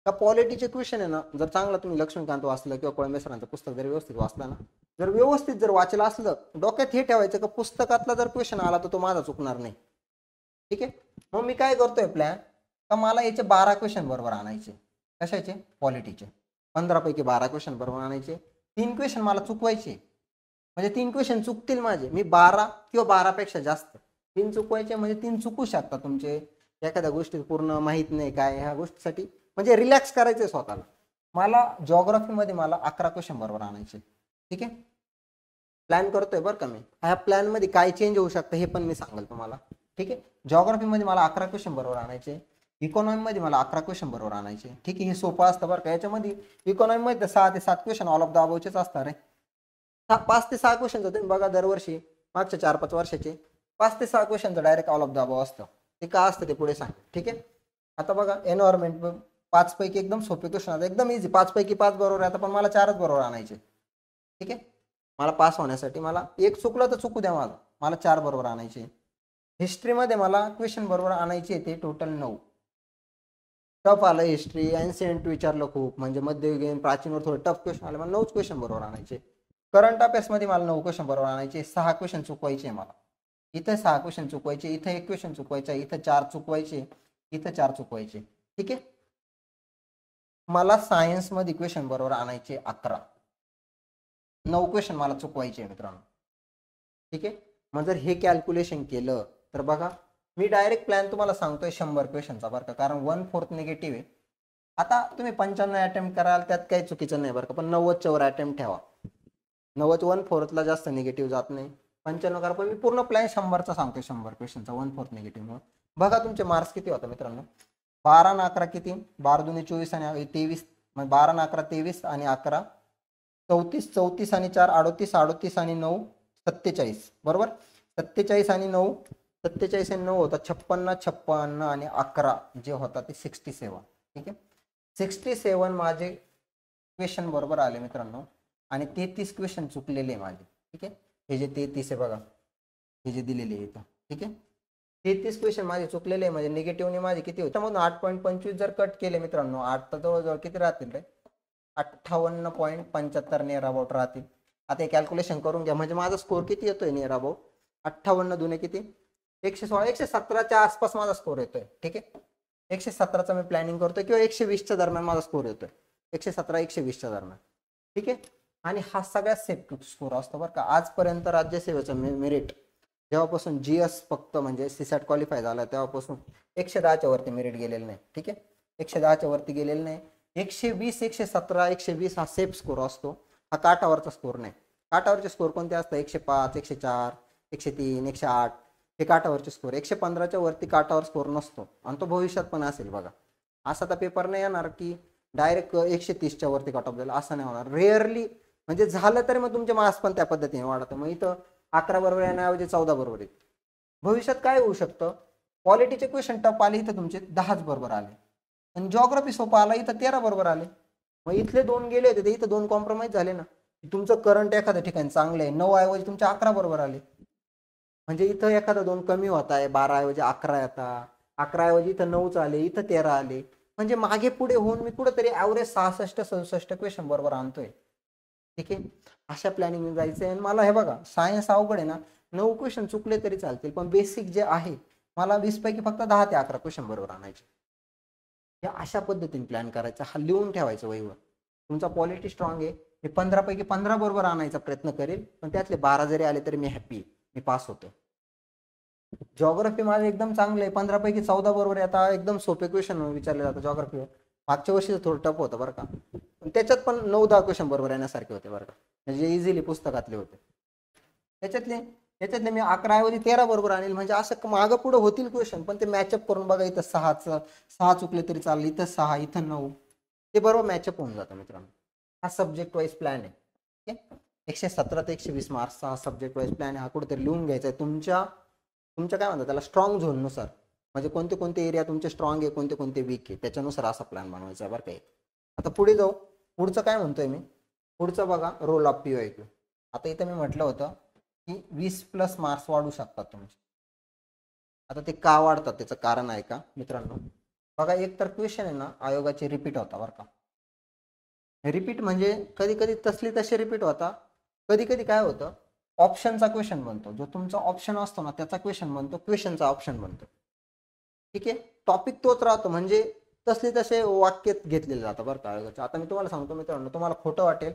का पॉलिटीचे क्वेश्चन आहे ना जर चांगला तुम्ही लक्ष्मीकांत वाचलं किंवा कोळंबे सरांचं पुस्तक जर व्यवस्थित वाचलं ना, जर व्यवस्थित जर वाचलं असलं, डोक्यात हे ठेवायचं का पुस्तकातला जर क्वेश्चन आला तर तो माझा चुकणार नाही. ठीक आहे. मग मी काय करतोय प्लॅन, का मला याचे 12 क्वेश्चन बरोबर आणायचे. कशाचे? पॉलिटीचे. 15 पैकी 12 क्वेश्चन बरोबर आणायचे. 3 क्वेश्चन मला चुकवायचे, म्हणजे 3 क्वेश्चन चुकतील माझे, मी 12 किंवा 12 पेक्षा जास्त 3 चुकवायचे. म्हणजे 3 चुकू शकतात तुमचे, एखाद्या गोष्टी पूर्ण माहित नाही काय, ह्या गोष्टीसाठी म्हणजे रिलॅक्स करायचंय स्वतःला. मला जॉग्राफीमध्ये मला 11 क्वेश्चन बरोबर आणायचे. ठीक आहे. प्लॅन करतोय बरं का मी. ह्या प्लॅन मध्ये काय चेंज होऊ शकतं हे पण मी सांगेल तुम्हाला. ठीक आहे. जॉग्राफीमध्ये मला 11 क्वेश्चन बरोबर आणायचे, इकॉनॉमीमध्ये मला 11 क्वेश्चन बरोबर आणायचे. ठीक आहे. हे सोपं असतं बरं का. याच्यामध्ये इकॉनॉमीमध्ये 6 ते 7 क्वेश्चन ऑल ऑफ द अबोवचेच असतात रे. 5 ते 6 क्वेश्चन तुम्ही बघा दरवर्षी मागच्या 4-5 वर्षाचे 5 ते 6 क्वेश्चनचं direct all of the above असतं. ते का असतं ते पुढे सांग. ठीक आहे. आता बघा एन्व्हायरमेंट 5 पैकी एकदम सोपे क्वेश्चन आता एकदम इझी, 5 पैकी 5 बरोबर आहे. आता पण मला 4च बरोबर आणायचे. ठीक आहे. मला पास होण्यासाठी मला एक चुकलं तर चुकू द्या, मला 4 बरोबर आणायचे. हिस्ट्रीमध्ये मला क्वेश्चन बरोबर आणायचे ते टोटल 9. टफ आलं हिस्ट्री, एन्शियंट विचारलं खूप, म्हणजे मध्ययुगीन प्राचीनवर थोडं टफ क्वेश्चन आले, मला 9 क्वेश्चन बरोबर आणायचे. करंट अफेअर्समध्ये मला 9 क्वेश्चन बरोबर आणायचे. 6 क्वेश्चन चुकवायचे मला. इथं 6 क्वेश्चन चुकवायचे, इथं 1 क्वेश्चन चुकवायचा, इथं 4 चुकवायचे, इथं 4 चुकवायचे. ठीक आहे. मला सायन्समध्ये क्वेश्चन बरोबर आणायचे 11. 9 क्वेश्चन मला चुकवायचे मित्रांनो. ठीक आहे. मग जर हे कॅल्क्युलेशन केलं तर बघा मी डायरेक्ट प्लॅन तुम्हाला सांगतोय 100 क्वेश्चनचा बरं का. कारण 1/4 निगेटिव्ह आहे. आता तुम्ही 95 अटेम्प्ट कराल त्यात काही चुकीचं नाही बरं का, पण 90च्या वर अटेम्प्ट ठेवा. 90 1/4ला जास्त निगेटिव्ह जात नाही. 95 करा, पण मी पूर्ण प्लॅन 100चा सांगतोय. 100 क्वेश्चनचा 1/4 निगेटिव्ह. बघा तुमचे मार्क्स किती होता मित्रांनो. 12 आणि 11 किती, 12 दुनी 24 आणि 23, मग 12 आणि 11 23 आणि 11 34, 34 आणि 4 38, 38 आणि 9 47 बरोबर. 47 आणि 9 47 आणि 9 होता 56, 56 आणि 11 जे होता ते 67. ठीक आहे. 67 माझे क्वेश्चन बरोबर आले मित्रांनो, आणि 33 क्वेश्चन चुकलेले माझे. ठीक आहे. हे जे 33 आहे बघा, हे जे दिलेले आहे इथं. ठीक आहे. 33 क्वेश्चन माझे चुकलेले आहे, म्हणजे निगेटिव्हने माझे किती होते, त्यामधून 8.25 जर कट केले मित्रांनो, 8 तर जवळजवळ किती राहतील रे, 58.75 नियर अबाउट राहतील. आता हे कॅल्क्युलेशन करून घ्या, म्हणजे माझा स्कोर किती येतोय नियर अबाउट 58 दुने किती 116, 117च्या आसपास माझा स्कोर येतोय. ठीक आहे. 117चा मी प्लॅनिंग करतोय किंवा 120च्या दरम्यान माझा स्कोर येतोय. 117-120च्या दरम्यान. ठीक आहे. आणि हा सगळ्यात सेफ स्कोर असतो बरं का. आजपर्यंत राज्यसेवेचं मेरिट जेव्हापासून जीएस फक्त म्हणजे सीसॅट क्वालिफाय झाला तेव्हापासून 110च्या वरती मेरिट गेलेलं नाही. ठीक आहे. 110च्या वरती गेलेलं नाही. 120, 117, 120 हा सेफ स्कोर असतो. हा काठावरचा स्कोर नाही. काठावरचे स्कोर कोणते असतात, 105, 104, 103, 108 हे काठावरचे स्कोर. 115च्या वरती काठावर स्कोर नसतो, आणि तो भविष्यात पण असेल बघा. असा तर पेपर नाही येणार की डायरेक्ट 130च्या वरती कट ऑफ जाईल, असं नाही होणार. रेअरली म्हणजे झालं तरी मग तुमचे मार्क्स पण त्या पद्धतीने वाढतं. मग इथं 11 बरोबर येण्याऐवजी 14 बरोबर येईल. भविष्यात काय होऊ शकतं, पॉलिटीचे क्वेश्चन टफ आले इथं तुमचे 10च बरोबर आले, आणि जॉग्राफी सोपा आला इथं 13 बरोबर आले. मग इथले 2 गेले होते ते इथं 2 कॉम्प्रोमाइज झाले ना. तुमचं करंट एखाद्या ठिकाणी चांगलं आहे, 9 ऐवजी तुमचे 11 बरोबर आले, म्हणजे इथं एखादा 2 कमी होत आहे, 12 ऐवजी 11 येतात, 11 ऐवजी इथं 9च आले, इथं 13 आले. म्हणजे मागे पुढे होऊन मी कुठेतरी ॲव्हरेज 66-67 क्वेश्चन बरोबर आणतोय. ठीक आहे. अशा प्लॅनिंग जायचंय. आणि मला हे बघा सायन्स अवघड आहे ना, 9 क्वेश्चन चुकले तरी चालतील, पण बेसिक जे आहे मला 20 पैकी फक्त 10 ते 11 क्वेश्चन बरोबर आणायचे. या अशा पद्धतीने प्लॅन करायचा, हा लिहून ठेवायचं वहीवर. तुमचा पॉलिटी स्ट्रॉंग आहे, मी 15 पैकी 15 बरोबर आणायचा प्रयत्न करेल, पण त्यातले 12 जरी आले तरी मी हॅपी आहे, मी पास होतो. जॉग्राफी माझं एकदम चांगलं आहे, 15 पैकी 14 बरोबर आहे. आता एकदम सोपे क्वेश्चन विचारले जातात जॉग्राफीवर. मागच्या वर्षी थोडं टफ होतं बरं का, त्याच्यात पण 9-10 क्वेश्चन बरोबर येण्यासारखे होते बरं का, म्हणजे इझिली पुस्तकातले होते. त्याच्यातले त्याच्यातले मी 11 ऐवजी 13 बरोबर आणेल, म्हणजे असं मागं पुढे होतील क्वेश्चन, पण ते मॅचअप करून बघा. इथं 6 चुकले तरी चालले, इथं 6, इथं 9, ते बरोबर मॅचअप होऊन जातं मित्रांनो. हा सब्जेक्ट वाईज प्लॅन आहे. ठीक आहे, 117 ते 120 मार्क्सचा हा सब्जेक्ट वाईज प्लॅन आहे. हा कुठेतरी लिहून घ्यायचा आहे तुमच्या तुमच्या काय म्हणतात त्याला, स्ट्रॉंग झोननुसार. म्हणजे कोणते कोणते एरिया तुमचे स्ट्रॉंग आहे, कोणते कोणते वीक आहे, त्याच्यानुसार असा प्लॅन बनवायचा आहे बरं काही. आता पुढे जाऊ. पुढचं काय म्हणतोय मी, पुढचं बघा, रोल ऑफ PYQ. आता इथं मी म्हटलं होतं की 20+ मार्क्स वाढू शकतात तुमचे. आता ते का वाढतात त्याचं कारण आहे का मित्रांनो, बघा. एक तर क्वेश्चन आहे ना आयोगाचे रिपीट होता बरं का. रिपीट म्हणजे कधी कधी तसली तसे रिपीट होता, कधी कधी काय होतं, ऑप्शनचा क्वेश्चन बनतो. जो तुमचा ऑप्शन असतो ना त्याचा क्वेश्चन बनतो, क्वेश्चनचा ऑप्शन बनतो. ठीक आहे, टॉपिक तोच राहतो, म्हणजे तसले तसे वाक्य घेतलेले जातं बरं का आयोगाचे. आता मी तुम्हाला सांगतो मित्रांनो, तुम्हाला खोटं वाटेल,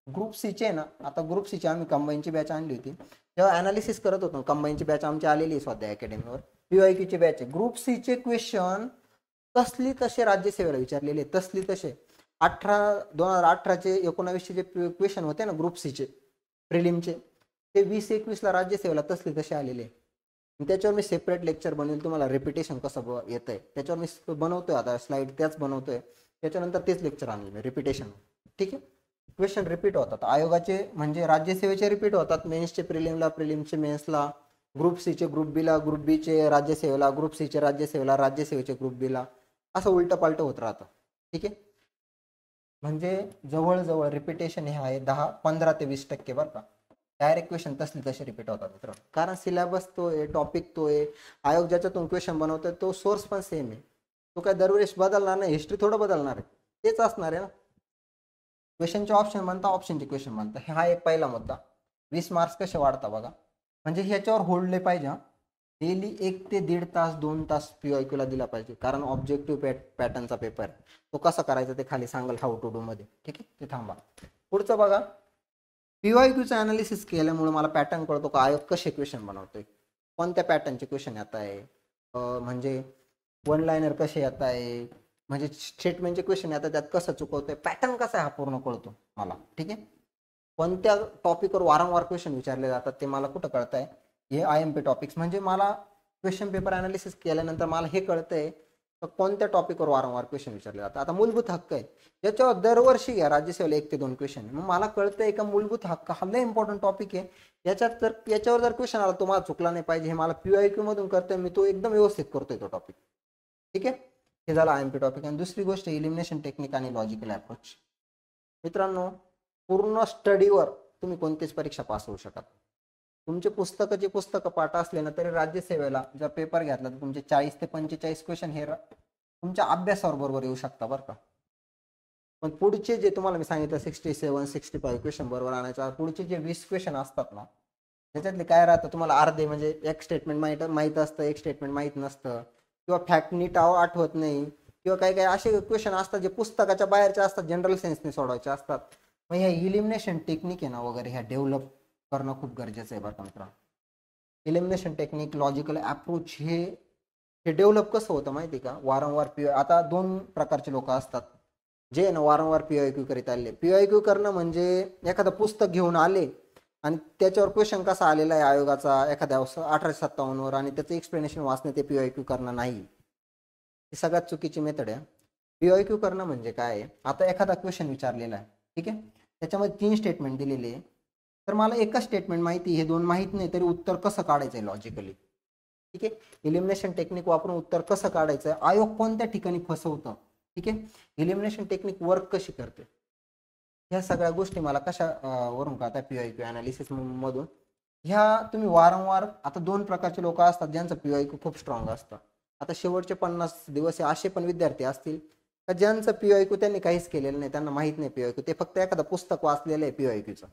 ग्रुप सीचे ना, आता ग्रुप सीची आम्ही कंबाईनची बॅच आणली होती, तेव्हा अनालिसिस करत होतो. कंबाईनची बॅच आमची आलेली आहे स्वाध्याय अकॅडमीवर. PYQची बॅच आहे. ग्रुप सीचे क्वेश्चन तसली तसे राज्यसेवेला विचारलेले, तसली तसे 2018चे 19चे जे क्वेश्चन होते ना ग्रुप सीचे प्रिलिमचे, ते 20-21ला राज्यसेवेला तसले तसे आलेले. त्याच्यावर मी सेपरेट लेक्चर बनवेल, तुम्हाला रिपिटेशन कसं येत आहे त्याच्यावर मी बनवतोय. आता स्लाइड त्याच बनवतोय, त्याच्यानंतर तेच लेक्चर आणले मी रिपिटेशन. ठीक आहे, क्वेश्चन रिपीट होतात आयोगाचे, म्हणजे राज्यसेवेचे रिपीट होतात. मेन्सचे प्रिलिमला, प्रिलिमचे मेन्सला, ग्रुप सीचे ग्रुप बीला, ग्रुप बीचे राज्यसेवेला, ग्रुप सीचे राज्यसेवेला, राज्यसेवेचे ग्रुप बीला, असं उलटं पालटं होत राहतं. ठीक आहे, म्हणजे जवळजवळ रिपिटेशन हे आहे 15 ते 20% बरं का. डायरेक्ट क्वेश्चन तसले तसे रिपीट होतात मित्रांनो, कारण सिलेबस तो आहे, टॉपिक तो आहे. आयोग ज्याच्यातून क्वेश्चन बनवतोय तो सोर्स पण सेम आहे. तो काय दरवेळेस बदलणार नाही, हिस्ट्री थोडं बदलणार आहे, तेच असणार आहे ना. क्वेश्चनचे ऑप्शन बनता, ऑप्शनचे क्वेश्चन बनता, हा एक पहिला मुद्दा. 20 मार्क्स कसे वाढता बघा, म्हणजे ह्याच्यावर होल्डले पाहिजे. डेली 1 ते 1.5 तास 2 तास PYQ ला दिला पाहिजे, कारण ऑब्जेक्टिव्ह पॅटर्नचा पेपर तो कसा करायचा ते खाली सांगाल हाऊ टू डू मध्ये. ठीक आहे, ते थांबा. पुढचं बघा, PYQचं अनालिसिस केल्यामुळे मला पॅटर्न कळतो का आयोग कसे क्वेश्चन बनवतोय, कोणत्या पॅटर्नचे क्वेश्चन येत आहे, म्हणजे वन लाईनर कसे येत आहे, म्हणजे स्टेटमेंटचे क्वेश्चन येतात त्यात कसं चुकवतोय, पॅटर्न कसा आहे हा पूर्ण कळतो मला. ठीक आहे, कोणत्या टॉपिकवर वारंवार क्वेश्चन विचारले जातात ते मला कुठं कळत आहे, हे IMP टॉपिक्स. म्हणजे मला क्वेश्चन पेपर अनालिसिस केल्यानंतर मला हे कळतंय तर कोणत्या टॉपिकवर वारंवार क्वेश्चन विचारले जातात. आता मूलभूत हक्क आहे, याच्यावर दरवर्षी घ्या राज्यसेवेला 1 ते 2 क्वेश्चन. मग मला कळतंय का मूलभूत हक्क हा लय इम्पॉर्टंट टॉपिक आहे, याच्यावर जर क्वेश्चन आला तो मला चुकला नाही पाहिजे, हे मला PYQ मधून करतोय मी, तो एकदम व्यवस्थित करतोय तो टॉपिक. ठीक आहे, हे झालं IMP टॉपिक. आणि दुसरी गोष्ट इलिमिनेशन टेक्निक आणि लॉजिकल अप्रोच. मित्रांनो, पूर्ण स्टडीवर तुम्ही कोणतीच परीक्षा पास होऊ शकत. तुमचे पुस्तकं पाठ असले ना तरी राज्यसेवेला जर पेपर घेतला तर तुमचे 40 ते 45 क्वेश्चन हे तुमच्या अभ्यासावर बरोबर येऊ शकता बरं का. पण पुढचे जे तुम्हाला मी सांगितलं 67-65 क्वेश्चन बरोबर आणायचा, पुढचे जे 20 क्वेश्चन असतात ना त्याच्यातले काय राहतं, तुम्हाला अर्धे म्हणजे एक स्टेटमेंट माहीत असतं, एक स्टेटमेंट माहीत नसतं, किंवा फॅक्ट नीट आठवत नाही, किंवा काही काही असे क्वेश्चन असतात जे पुस्तकाच्या बाहेरचे असतात, जनरल सेन्सने सोडवायचे असतात. मग ह्या इलिमिनेशन टेक्निक आहे ना वगैरे ह्या डेव्हलप करणं खूप गरजेचं आहे बरं का मित्रांनो. इलिमिनेशन टेक्निक, लॉजिकल अप्रोच हे डेव्हलप कसं होतं माहिती का, वारंवार आता 2 प्रकारचे लोक असतात जे ना वारंवार PYQ करीत आले. PYQ करणं म्हणजे एखादं पुस्तक घेऊन आले आणि त्याच्यावर क्वेश्चन कसा आलेला आहे आयोगाचा एखाद्या 1857 वर आणि त्याचं एक्सप्लेनेशन वाचणे ते PYQ करणं नाही, ही सगळ्यात चुकीची मेथड आहे. PYQ करणं म्हणजे काय आहे, आता एखादा क्वेश्चन विचारलेला आहे, ठीक आहे, त्याच्यामध्ये 3 स्टेटमेंट दिलेले आहे, तर मला एकच स्टेटमेंट माहिती, हे 2 माहीत नाही, तरी उत्तर कसं काढायचं आहे लॉजिकली. ठीक आहे, इलिमिनेशन टेक्निक वापरून उत्तर कसं काढायचं आहे, आयोग कोणत्या ठिकाणी फसवतं, ठीक आहे, इलिमिनेशन टेक्निक वर्क कशी करते, ह्या सगळ्या गोष्टी मला कशा वरून कळतात PYQ अनालिसिस मधून. ह्या तुम्ही वारंवार, आता 2 प्रकारचे लोक असतात ज्यांचं PYQ खूप स्ट्रॉंग असतं. आता शेवटचे 50 दिवस असे पण विद्यार्थी असतील का ज्यांचं PYQ त्यांनी काहीच केलेलं नाही, त्यांना माहित नाही PYQ, ते फक्त एखादं पुस्तक वाचलेलं आहे PYQचं.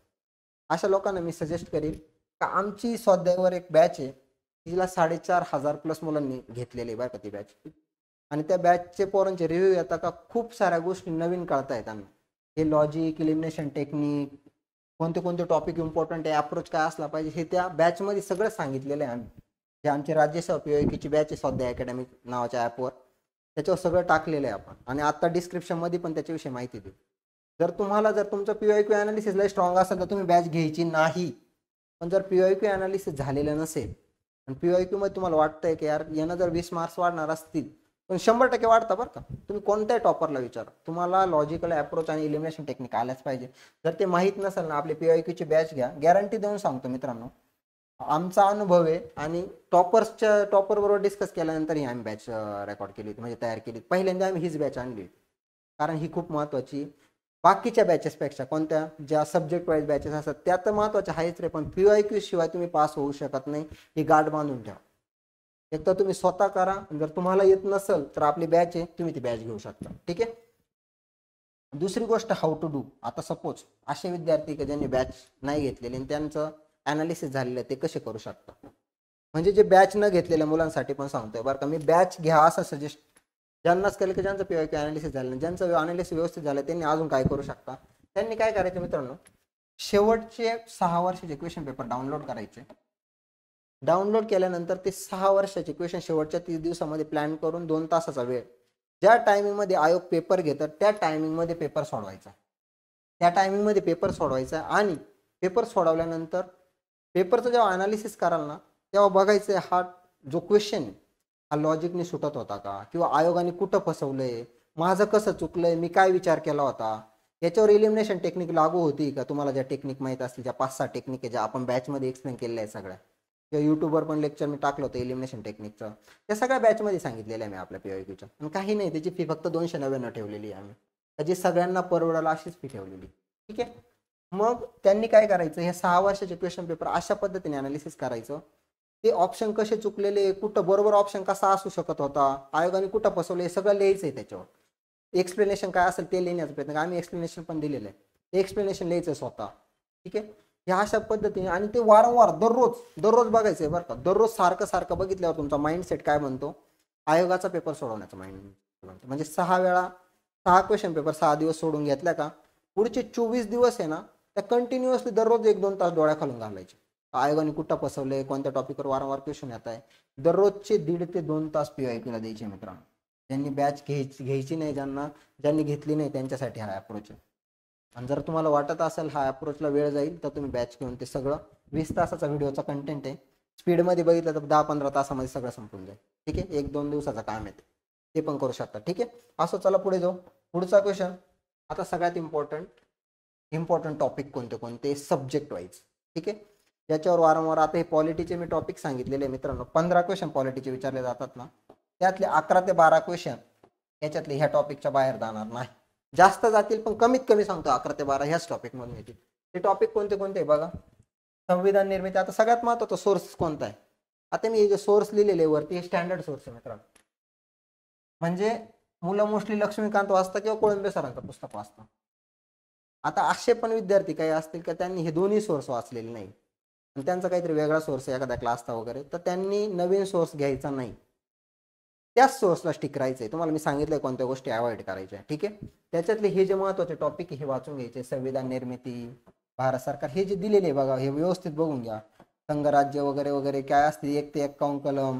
अशा लोकांना मी सजेस्ट करेल का आमची स्वाध्यायावर एक बॅच आहे, तिला 4,500+ मुलांनी घेतलेली बरं का ती बॅच. आणि त्या बॅचचे पोरांचे रिव्ह्यू येतात का खूप साऱ्या गोष्टी नवीन कळतायत त्यांना. हे लॉजिक, इलिमिनेशन टेक्निक, कोणते कोणते टॉपिक इम्पॉर्टंट आहे, अप्रोच काय असला पाहिजे, हे त्या बॅचमध्ये सगळं सांगितलेलं आहे आम्ही. जे आमची राज्यसेवा PYQची बॅच आहे स्वाध्याय अकॅडमी नावाच्या ॲपवर, त्याच्यावर सगळं टाकलेलं आहे आपण. आणि आता डिस्क्रिप्शनमध्ये पण त्याच्याविषयी माहिती देऊ. जर तुमचं PYQ अनालिसिसला स्ट्रॉंग असेल तर तुम्ही बॅच घ्यायची नाही, पण जर PYQ अनालिसिस झालेलं नसेल आणि PYQ मध्ये तुम्हाला वाटतंय की यार यानं जर 20 मार्क्स वाढणार असतील, पण 100% वाढता बरं का, तुम्ही कोणत्याही टॉपरला विचारा, तुम्हाला लॉजिकल अप्रोच आणि इलिमिनेशन टेक्निक आल्याच पाहिजे. जर ते माहीत नसेल ना, आपली PYQ ची बॅच घ्या, गॅरंटी देऊन सांगतो मित्रांनो, आमचा अनुभव आहे. आणि टॉपर बरोबर डिस्कस केल्यानंतर ही आम्ही बॅच रेकॉर्ड केली होती, म्हणजे तयार केली. पहिल्यांदा आम्ही हीच बॅच आणली, कारण ही खूप महत्त्वाची. बाकीच्या बॅचेसपेक्षा कोणत्या ज्या सब्जेक्ट वाईज बॅचेस असतात त्या तर महत्त्वाच्या आहेच रे, पण PYQ शिवाय तुम्ही पास होऊ शकत नाही, ही गाठ बांधून ठेवा. एक तर तुम्ही स्वतः करा, जर तुम्हाला येत नसेल तर आपली बॅच आहे, तुम्ही ती बॅच घेऊ शकता. ठीक आहे. दुसरी गोष्ट, हाऊ टू डू. आता सपोज असे विद्यार्थी की ज्यांनी बॅच नाही घेतलेले आणि त्यांचं अनालिसिस झालेलं आहे, ते कसे करू शकतात. म्हणजे जे बॅच न घेतलेल्या मुलांसाठी पण सांगतोय बरं का, मी बॅच घ्या असं सजेस्ट ज्यांनाच केलं की ज्यांचं PYQ अनालिसिस झालं, ज्यांचं अनालिसिस व्यवस्थित झालं, त्यांनी अजून काय करू शकता. त्यांनी काय करायचं मित्रांनो, शेवटचे 6 वर्षाचे क्वेश्चन पेपर डाउनलोड करायचे. डाउनलोड केल्यानंतर ते 6 वर्षाचे क्वेश्चन शेवटच्या 30 दिवसामध्ये प्लॅन करून 2 तासाचा वेळ, ज्या टायमिंगमध्ये आयोग पेपर घेतात त्या टायमिंगमध्ये पेपर सोडवायचा. त्या टायमिंगमध्ये पेपर सोडवायचा आणि पेपर सोडवल्यानंतर पेपरचं जेव्हा अनालिसिस कराल ना, तेव्हा बघायचं हा जो क्वेश्चन हा लॉजिकने सुटत होता का, किंवा आयोगाने कुठं फसवलंय, माझं कसं चुकलंय, मी काय विचार केला होता, याच्यावर इलिमिनेशन टेक्निक लागू होती का. तुम्हाला ज्या टेक्निक माहीत असतील, ज्या 5-6 टेक्निक आहे ज्या आपण बॅचमध्ये एक्सप्लेन केलेल्या आहे सगळ्या, किंवा युट्यूबवर पण लेक्चर मी टाकलं होतं इलिमिनेशन टेक्निकचं, त्या सगळ्या बॅचमध्ये सांगितलेलं आहे मी आपल्या PYQच्या. आणि काही नाही, त्याची फी फक्त 299 ठेवलेली आहे आम्ही, त्याची सगळ्यांना परवडायला अशीच फी ठेवलेली. ठीक आहे. मग त्यांनी काय करायचं, हे 6 वर्षाचे क्वेश्चन पेपर अशा पद्धतीने अनालिसिस करायचं. ते ऑप्शन कसे चुकलेले, कुठं बरोबर ऑप्शन कसा असू शकत होता, आयोगाने कुठं फसवले, हे सगळं लिहायचं आहे. त्याच्यावर एक्सप्लेनेशन काय असेल ते लिहिण्याचा प्रयत्न, आम्ही एक्सप्लेनेशन पण दिलेलं आहे, ते एक्सप्लेनेशन लिहायचं स्वतः. ठीक आहे. ह्या अशा पद्धतीने, आणि ते वारंवार दररोज बघायचं आहे बरं का. दररोज सारखं बघितल्यावर तुमचा माइंडसेट काय म्हणतो, आयोगाचा पेपर सोडवण्याचा माइंड म्हणतो. म्हणजे 6 क्वेश्चन पेपर 6 दिवस सोडून घेतल्या का, पुढचे 24 दिवस आहे ना, त्या कंटिन्युअसली दररोज 1-2 तास डोळ्याखालून घालायचे. आयोगाने कुठं फसवलंय, कोणत्या टॉपिकवर वारंवार क्वेश्चन येत आहे, दररोजचे 1.5 ते 2 तास PYQला द्यायचे मित्रांनो. ज्यांनी बॅच घ्यायची नाही, ज्यांनी घेतली नाही, त्यांच्यासाठी हा अप्रोच आहे. आणि जर तुम्हाला वाटत असेल हा अप्रोचला वेळ जाईल, तर तुम्ही बॅच घेऊन ते सगळं 20 तासाचा व्हिडिओचा कंटेंट आहे, स्पीडमध्ये बघितलं तर 10-15 तासामध्ये सगळं संपून जाईल. ठीक आहे. 1-2 दिवसाचं काम आहे ते पण करू शकता. ठीक आहे. असं चला पुढे जाऊ. पुढचा क्वेश्चन, आता सगळ्यात इम्पॉर्टंट टॉपिक कोणते सब्जेक्ट वाईज. ठीक आहे. ज्याच्यावर वारंवार, आता हे पॉलिटीचे मी टॉपिक सांगितलेले मित्रांनो, 15 क्वेश्चन पॉलिटीचे विचारले जातात ना, त्यातले 11 ते 12 क्वेश्चन याच्यातले ह्या टॉपिकच्या बाहेर जाणार नाही. जास्त जातील पण कमीत कमी सांगतो 11 ते 12 ह्याच टॉपिक मधून येतील. ते टॉपिक कोणते बघा. संविधान निर्मिती, आता सगळ्यात महत्त्वाचा सोर्स कोणता आहे. आता मी जे सोर्स लिहिलेले वरती हे स्टँडर्ड सोर्स आहे मित्रांनो. म्हणजे मुलं मोस्टली लक्ष्मीकांत वाचता किंवा कोळंबे सरांचं पुस्तक वाचता. आता असे पण विद्यार्थी काही असतील का त्यांनी हे दोन्ही सोर्स वाचलेले नाही आणि त्यांचा काहीतरी वेगळा सोर्स आहे एखाद्या क्लासचा वगैरे, तर त्यांनी नवीन सोर्स घ्यायचा नाही, त्याच सोर्सला स्टिक राहायचंय. तुम्हाला मी सांगितलंय कोणत्या गोष्टी अवॉइड करायच्या. ठीक आहे. त्याच्यातले हे जे महत्त्वाचे टॉपिक हे वाचून घ्यायचे. संविधान निर्मिती, भारत सरकार, हे जे दिलेले बघा, हे व्यवस्थित बघून घ्या. संघराज्य वगैरे वगैरे काय असते, 1 ते 51 कलम,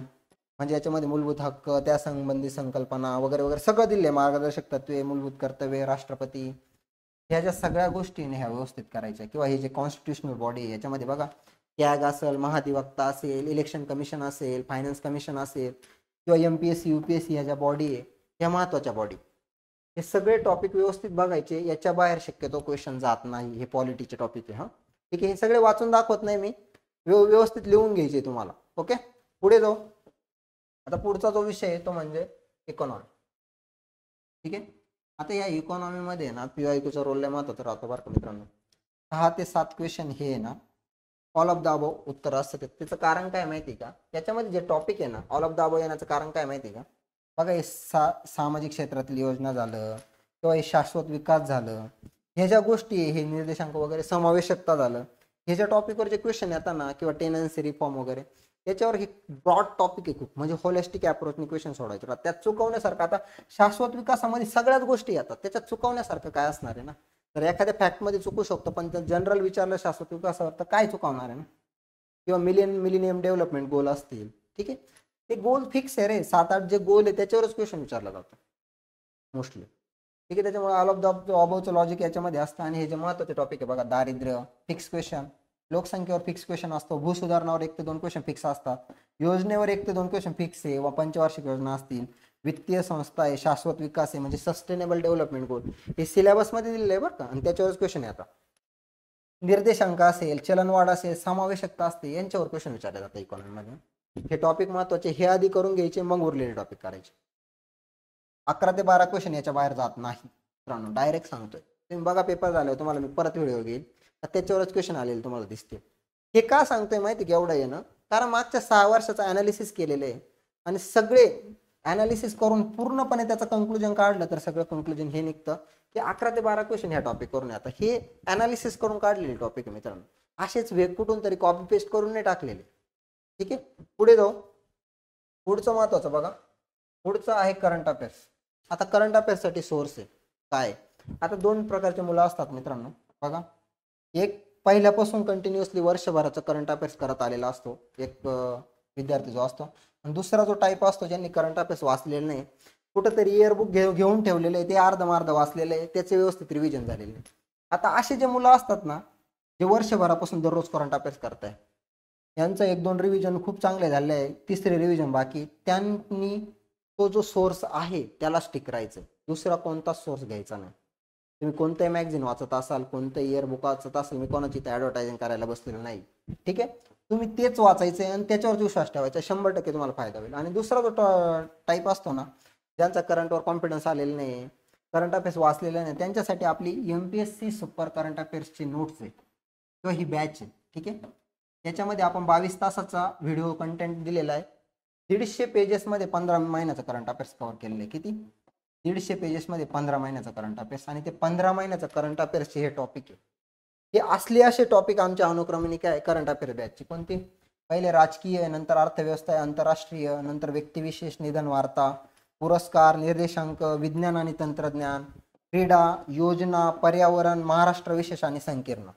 म्हणजे याच्यामध्ये मूलभूत हक्क, त्या संबंधी संकल्पना वगैरे वगैरे सगळं दिले. मार्गदर्शक तत्वे, मूलभूत कर्तव्य, राष्ट्रपती, ह्या ज्या सगळ्या गोष्टी ह्या व्यवस्थित करायच्या. किंवा हे जे कॉन्स्टिट्युशनल बॉडी आहे याच्यामध्ये बघा, कॅग असेल, महाधिवक्ता असेल, इलेक्शन कमिशन असेल, फायनान्स कमिशन असेल, किंवा MPSC UPSC ह्या ज्या बॉडी आहे ह्या महत्त्वाच्या बॉडी, हे सगळे टॉपिक व्यवस्थित बघायचे. याच्या बाहेर शक्यतो क्वेश्चन जात नाही. हे पॉलिटीचे टॉपिक आहे. हा ठीक आहे. हे सगळे वाचून दाखवत नाही मी, व्यवस्थित लिहून घ्यायचे तुम्हाला. ओके. पुढे जाऊ. आता पुढचा जो विषय आहे तो म्हणजे इकॉनॉमी. ठीक आहे. आता या इकॉनॉमीमध्ये ना PYQचा रोल लय महत्त्वाचा राहतो बरं का मित्रांनो. 6 ते 7 क्वेश्चन हे आहे ना ऑल ऑफ द अबव उत्तर असतं. त्याचं कारण काय माहिती का, याच्यामध्ये जे टॉपिक आहे ना ऑल ऑफ द अबव येण्याचं कारण काय माहिती का, बघा हे सामाजिक क्षेत्रातील योजना झालं, किंवा हे शाश्वत विकास झालं, हे ज्या गोष्टी हे निर्देशांक वगैरे, समावेशकता झालं, हे ज्या टॉपिकवर जे क्वेश्चन येतात ना, किंवा टेनन्सी रिफॉर्म वगैरे, याच्यावर हे ब्रॉड टॉपिक आहे खूप, म्हणजे होलिस्टिक अप्रोचने क्वेश्चन सोडायचे. त्यात चुकवण्यासारखं, आता शाश्वत विकासामध्ये सगळ्याच गोष्टी येतात, त्याच्यात चुकवण्यासारखं काय असणार आहे ना. तर एखाद्या फॅक्टमध्ये चुकू शकतो, पण जनरल विचारलं शाश्वत विकासावर तर काय चुकवणार आहे ना. किंवा मिलिनियम डेव्हलपमेंट गोल असतील. ठीक आहे. ते गोल फिक्स आहे रे, 7-8 जे गोल आहे त्याच्यावरच क्वेश्चन विचारला जातो मोस्टली. ठीक आहे. त्याच्यामुळे ऑल ऑफ द अबवचं लॉजिक याच्यामध्ये असतं. आणि हे जे महत्त्वाचे टॉपिक आहे बघा, दारिद्र्य फिक्स क्वेश्चन, लोकसंख्येवर फिक्स क्वेश्चन असतो, भूसुधारणावर 1 ते 2 क्वेश्चन फिक्स असतात, योजनेवर 1 ते 2 क्वेश्चन फिक्स आहे व पंचवार्षिक योजना असतील, वित्तीय संस्था आहे, शाश्वत विकास आहे म्हणजे सस्टेनेबल डेव्हलपमेंट गोल, हे सिलेबस मध्ये दिलेलं आहे बरं का, आणि त्याच्यावरच क्वेश्चन येतात. निर्देशांक असेल, चलनवाढ असेल, समावेशकता असते, यांच्यावर क्वेश्चन विचारले जातात इकॉनॉमी मध्ये. हे टॉपिक महत्वाचे, हे आधी करून घ्यायचे मग उरलेले टॉपिक करायचे. 11 ते 12 क्वेश्चन याच्या बाहेर जात नाही मित्रांनो, डायरेक्ट सांगतोय. तुम्ही बघा पेपर झाल्यावर तुम्हाला मी परत व्हिडिओ घेईल, त्याच्यावरच क्वेश्चन आलेले तुम्हाला दिसतील. हे का सांगतोय माहिती की एवढं येणं, कारण मागच्या 6 वर्षाचं अनालिसिस केलेलं आहे आणि सगळे अनालिसिस करून पूर्णपणे त्याचं कंक्लुजन काढलं तर सगळं कंक्लुजन हे निघतं की 11 ते 12 क्वेश्चन ह्या टॉपिक करून येतात. हे अनालिसिस करून काढलेले टॉपिक आहे मित्रांनो, असेच वेग कुठून तरी कॉपी पेस्ट करून नाही टाकलेले. ठीक आहे, पुढे जाऊ. पुढचं महत्वाचं बघा, पुढचं आहे करंट अफेअर्स. आता करंट अफेअर्ससाठी सोर्स आहे काय, आता 2 प्रकारचे मुलं असतात मित्रांनो बघा. एक पहिल्यापासून कंटिन्युअसली वर्षभराचं करंट अफेअर्स करत आलेला असतो एक विद्यार्थी जो असतो, आणि दुसरा जो टाईप असतो ज्यांनी करंट अफेअर्स वाचलेलं नाही, कुठंतरी इयरबुक घेऊन ठेवलेलं आहे, ते अर्धमार्ध वाचलेलं आहे, त्याचे व्यवस्थित रिव्हिजन झालेले आहे. आता असे जे मुलं असतात ना, जे वर्षभरापासून दररोज करंट अफेअर्स करताय, यांचं 1-2 रिव्हिजन खूप चांगले झाले आहे, तिसरे रिव्हिजन बाकी, त्यांनी तो जो सोर्स आहे त्याला स्टिक करायचं, दुसरा कोणताच सोर्स घ्यायचा नाही. तुम्ही कोणतंही मॅगझिन वाचत असाल, कोणतं इयरबुक वाचत असाल, मी कोणाची ॲडव्हर्टायझिंग करायला बसलेलं नाही. ठीक आहे, तुम्ही तेच वाचायचं आणि त्याच्यावर विश्वास ठेवायचा, 100% तुम्हाला फायदा होईल. आणि दुसरा जो टाईप असतो ना, ज्यांचा करंटवर कॉन्फिडन्स आलेला नाही, करंट अफेअर्स वाचलेलं नाही, त्यांच्यासाठी आपली MPSC सुपर करंट अफेअर्सची नोट्स आहे किंवा ही बॅच आहे. ठीक आहे, याच्यामध्ये आपण 22 तासाचा व्हिडिओ कंटेंट दिलेला आहे. 150 पेजेसमध्ये 15 महिन्याचं करंट अफेअर्स कव्हर केलेलं आहे. किती? 150 पेजेसमध्ये 15 महिन्याचा करंट अफेअर्स, आणि ते 15 महिन्याचा करंट अफेअर्सचे हे टॉपिक आहे. हे असले असे टॉपिक आमच्या अनुक्रमणिका आहे करंट अफेअर बॅचची. कोणती? पहिले राजकीय, नंतर अर्थव्यवस्था, आंतरराष्ट्रीय, नंतर व्यक्तिविशेष, निधन वार्ता, पुरस्कार, निर्देशांक, विज्ञान आणि तंत्रज्ञान, क्रीडा, योजना, पर्यावरण, महाराष्ट्र विशेष आणि संकीर्ण.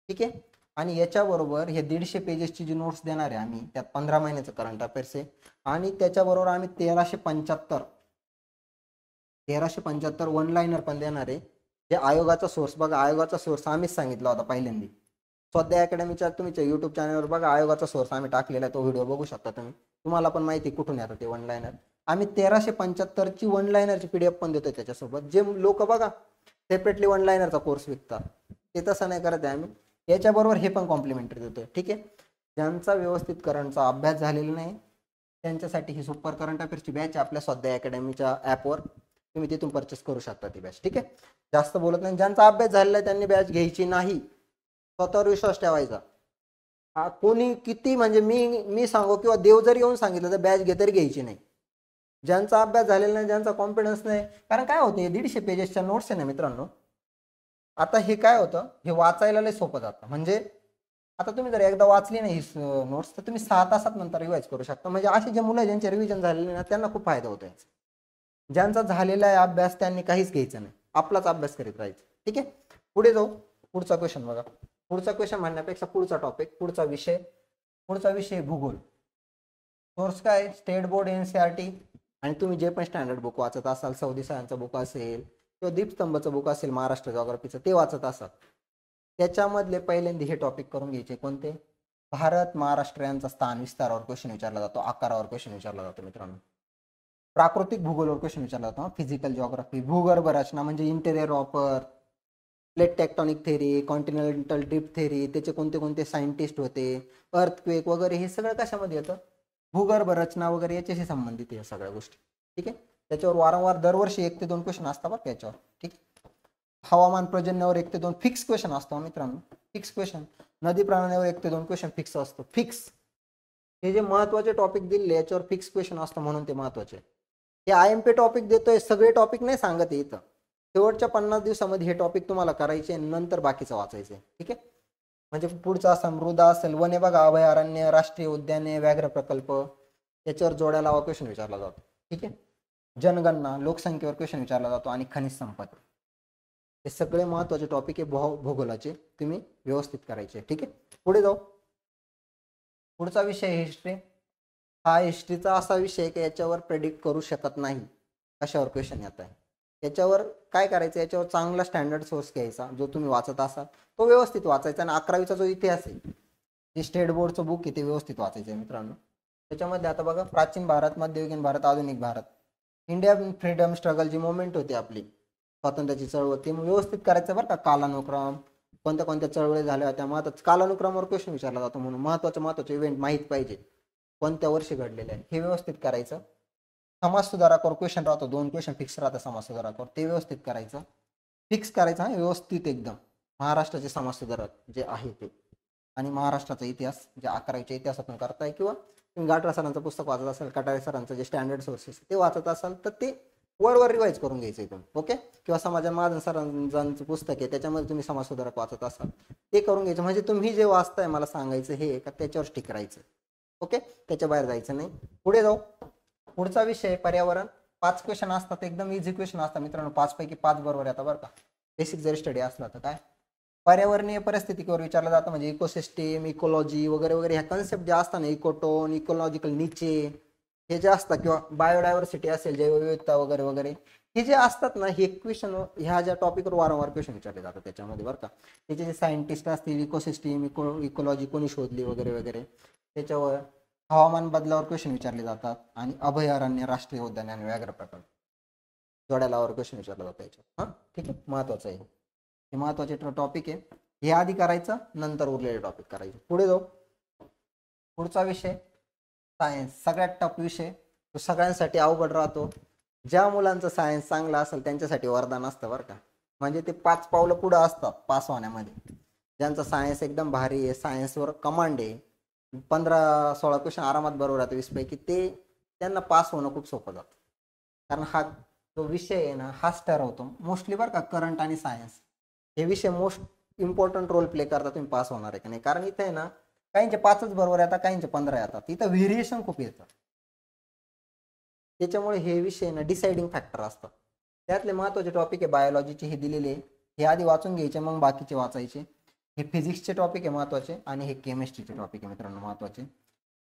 ठीक आहे, आणि याच्याबरोबर हे 150 पेजेसची जी नोट्स देणार आहे आम्ही, त्यात 15 महिन्याचं करंट अफेअर्स आहे, आणि त्याच्याबरोबर आम्ही 1375 वन लाईनर पण देणार आहे. जे आयोगाचा सोर्स बघा, आयोगाचा सोर्स आम्हीच सांगितला होता पहिल्यांदा. स्वाध्याय अकॅडमीच्या तुमच्या युट्यूब चॅनलवर बघा, आयोगाचा सोर्स आम्ही टाकलेला आहे, तो व्हिडिओ बघू शकता तुम्ही, तुम्हाला पण माहिती कुठून येतं ते वन लाईनर. आम्ही 1375 वन लाईनरची PDF पण देतोय त्याच्यासोबत. जे लोक बघा सेपरेटली वन लाईनरचा कोर्स विकतात, ते तसं नाही करत आहे आम्ही, याच्याबरोबर हे पण कॉम्प्लिमेंटरी देतोय. ठीक आहे, ज्यांचा व्यवस्थित करंटचा अभ्यास झालेला नाही त्यांच्यासाठी ही सुपर करंट अफेअर्सची बॅच आपल्या स्वाध्याय अकॅडमीच्या ॲपवर, तुम्ही तिथून परचेस करू शकता ती बॅच. ठीक आहे, जास्त बोलत नाही. ज्यांचा अभ्यास झालेला आहे त्यांनी बॅच घ्यायची नाही, स्वतःवर विश्वास ठेवायचा. कोणी किती म्हणजे मी सांगू किंवा देव जरी येऊन सांगितलं तर बॅच घे तरी घ्यायची नाही. ज्यांचा अभ्यास झालेला नाही, ज्यांचा कॉन्फिडन्स नाही, कारण काय होते 150 पेजेसच्या नोट्स आहे ना मित्रांनो, आता हे काय होतं, हे वाचायला लय सोपं जातं. म्हणजे आता तुम्ही जर एकदा वाचली नाही नोट्स तर तुम्ही 6 तासात नंतर रिवाइज करू शकता. म्हणजे असे जे मुलं ज्यांचे रिव्हिजन झालेले ना त्यांना खूप फायदा होतो याचा. ज्यांचा झालेला आहे अभ्यास त्यांनी काहीच घ्यायचं नाही, आपलाच अभ्यास करीत राहायचं. ठीक आहे, पुढे जाऊ. पुढचा क्वेश्चन बघा. पुढचा क्वेश्चन म्हणण्यापेक्षा पुढचा टॉपिक, पुढचा विषय भूगोल. सोर्स काय? स्टेट बोर्ड, NCERT, आणि तुम्ही जे पण स्टँडर्ड बुक वाचत असाल, सौदी सहांचं बुक असेल किंवा दीपस्तंभचं बुक असेल महाराष्ट्र जॉग्राफीचं, ते वाचत असाल, त्याच्यामधले पहिल्यांदा हे टॉपिक करून घ्यायचे. कोणते? भारत महाराष्ट्र यांचा स्थान विस्तारावर क्वेश्चन विचारला जातो, आकारावर क्वेश्चन विचारला जातो मित्रांनो. प्राकृतिक भूगोलवर क्वेश्चन विचारला जातो, फिजिकल जिओग्राफी. भूगर्भ रचना म्हणजे interior of earth, plate tectonic theory, continental drift theory, त्याचे कोणते कोणते सायंटिस्ट होते, अर्थक्वेक वगैरे, हे सगळं कशामध्ये येतं? भूगर्भ रचना वगैरे याच्याशी संबंधित या सगळ्या गोष्टी. ठीक आहे, त्याच्यावर वारंवार दरवर्षी 1 ते 2 क्वेश्चन असतात बघा याच्यावर. ठीक, हवामान पर्जन्यावर 1 ते 2 फिक्स क्वेश्चन असतो मित्रांनो, फिक्स क्वेश्चन. नदी प्रणालीवर 1 ते 2 क्वेश्चन फिक्स असतो, फिक्स. हे जे महत्वाचे टॉपिक दिले याच्यावर फिक्स क्वेश्चन असतं म्हणून ते महत्वाचे. हे IMP टॉपिक देतोय, सगळे टॉपिक नाही सांगत इथं. शेवटच्या 50 दिवसामध्ये हे टॉपिक तुम्हाला करायचे, नंतर बाकीचं वाचायचं. ठीक आहे, म्हणजे पुढचा असा मृदा असेल, वने बघा, अभयारण्य, राष्ट्रीय उद्याने, व्याघ्र प्रकल्प, याच्यावर जोड्या लावा क्वेश्चन विचारला जातो. ठीक आहे, जनगणना, लोकसंख्येवर क्वेश्चन विचारला जातो, आणि खनिज संपदा. हे सगळे महत्वाचे टॉपिक आहे भूगोलाचे, तुम्ही व्यवस्थित करायचे. ठीक आहे, पुढे जाऊ. पुढचा विषय हिस्ट्री. हा हिस्ट्रीचा असा विषय की याच्यावर प्रेडिक्ट करू शकत नाही कशावर क्वेश्चन येत आहे. याच्यावर काय करायचं, याच्यावर चांगला स्टँडर्ड सोर्स घ्यायचा जो तुम्ही वाचत असाल तो व्यवस्थित वाचायचा, आणि 11वीचा जो इतिहास आहे जे स्टेट बोर्डचं बुक आहे ते व्यवस्थित वाचायचं आहे मित्रांनो. त्याच्यामध्ये आता बघा, प्राचीन भारत, मध्ययुगीन भारत, आधुनिक भारत, इंडिया फ्रीडम स्ट्रगल जी मुवमेंट होती आपली स्वातंत्र्याची चळवळ, ती व्यवस्थित करायचं बरं का. कालानुक्रम, कोणत्या कोणत्या चळवळी झाल्या होत्या, महत्वाचं कालानुक्रमावर क्वेश्चन विचारला जातो, म्हणून महत्वाचे इव्हेंट माहीत पाहिजे, कोणत्या वर्षी घडलेले आहे हे व्यवस्थित करायचं. समाज सुधारकावर क्वेश्चन राहतो, 2 क्वेश्चन फिक्स राहतं समाज सुधारकावर, ते व्यवस्थित करायचं, फिक्स करायचं हा व्यवस्थित एकदम. महाराष्ट्राचे समाज सुधारक जे आहे ते, आणि महाराष्ट्राचा इतिहास जे 11वीच्या इतिहासातून करताय, किंवा तुम्ही गाठरा सरांचं पुस्तक वाचत असाल, कटारे सरांचं जे स्टँडर्ड सोर्सेस ते वाचत असाल तर ते वर रिवाईज करून घ्यायचं इथून. ओके. किंवा समाजा महाजन सरांचं पुस्तक आहे त्याच्यामध्ये तुम्ही समाज सुधारक वाचत असाल ते करून घ्यायचं. म्हणजे तुम्ही जे वाचताय मला सांगायचं हे का त्याच्यावर स्टिक राहायचं. ओके. त्याच्या बाहेर जायचं नाही. पुढे जाऊ. पुढचा विषय पर्यावरण. 5 क्वेश्चन असतात, एकदम इझी क्वेश्चन असतात मित्रांनो, 5 पैकी 5 बरोबर येतात बरं का. बेसिक जरी स्टडी असला तर. काय पर्यावरणीय परिस्थितीवर विचारलं जातं, म्हणजे इकोसिस्टीम, इकोलॉजी वगैरे वगैरे ह्या कन्सेप्ट ज्या असतात ना, इकोटोन, इकोलॉजिकल निचे हे जे असतात, किंवा बायोडायव्हर्सिटी असेल, जैवविविधता वगैरे वगैरे हे जे असतात ना, हे क्वेश्चन ह्या ज्या टॉपिकवर वारंवार क्वेश्चन विचारले जातात त्याच्यामध्ये बरं का. त्याचे जे सायंटिस्ट असतील, इकोसिस्टीम, इकोलॉजी कोणी शोधली वगैरे वगैरे, त्याच्यावर हवामान बदलावर क्वेश्चन विचारले जातात, आणि अभयारण्य, राष्ट्रीय उद्यान आणि व्याघ्र प्रकल्प जोड्यालावर क्वेश्चन विचारला जातं याच्यात. हां ठीक आहे, महत्वाचं आहे हे महत्वाचे टॉपिक आहे. हे आधी करायचं, नंतर उरलेले टॉपिक करायचे. पुढे जाऊ. पुढचा विषय सायन्स, सगळ्यात टफ विषय, तो सगळ्यांसाठी अवघड राहतो. ज्या मुलांचं सायन्स चांगलं असेल त्यांच्यासाठी वरदान असतं बरं का. म्हणजे ते 5 पावलं पुढं असतात पास होण्यामध्ये. ज्यांचा सायन्स एकदम भारी आहे, सायन्सवर कमांड आहे, 15-16 क्वेश्चन आरामात बरोबर राहते 20 पैकी, ते त्यांना पास होणं खूप सोपं जातं. कारण हा जो विषय आहे ना, हाच ठरवतो मोस्टली बरं का. करंट आणि सायन्स हे विषय मोस्ट इम्पॉर्टंट रोल प्ले करतात तुम्ही पास होणार आहे की नाही. कारण इथे आहे ना, काहींचे 5च बरोबर येतात, काहींचे 15 येतात, इथं व्हेरिएशन खूप येतं. त्याच्यामुळे हे विषय ना डिसाइडिंग फॅक्टर असतात. त्यातले महत्वाचे टॉपिक आहे बायोलॉजीचे, हे दिलेले आहे, हे आधी वाचून घ्यायचे, मग बाकीचे वाचायचे. हे फिजिक्सचे टॉपिक आहे महत्वाचे, आणि हे केमिस्ट्रीचे टॉपिक आहे मित्रांनो महत्वाचे,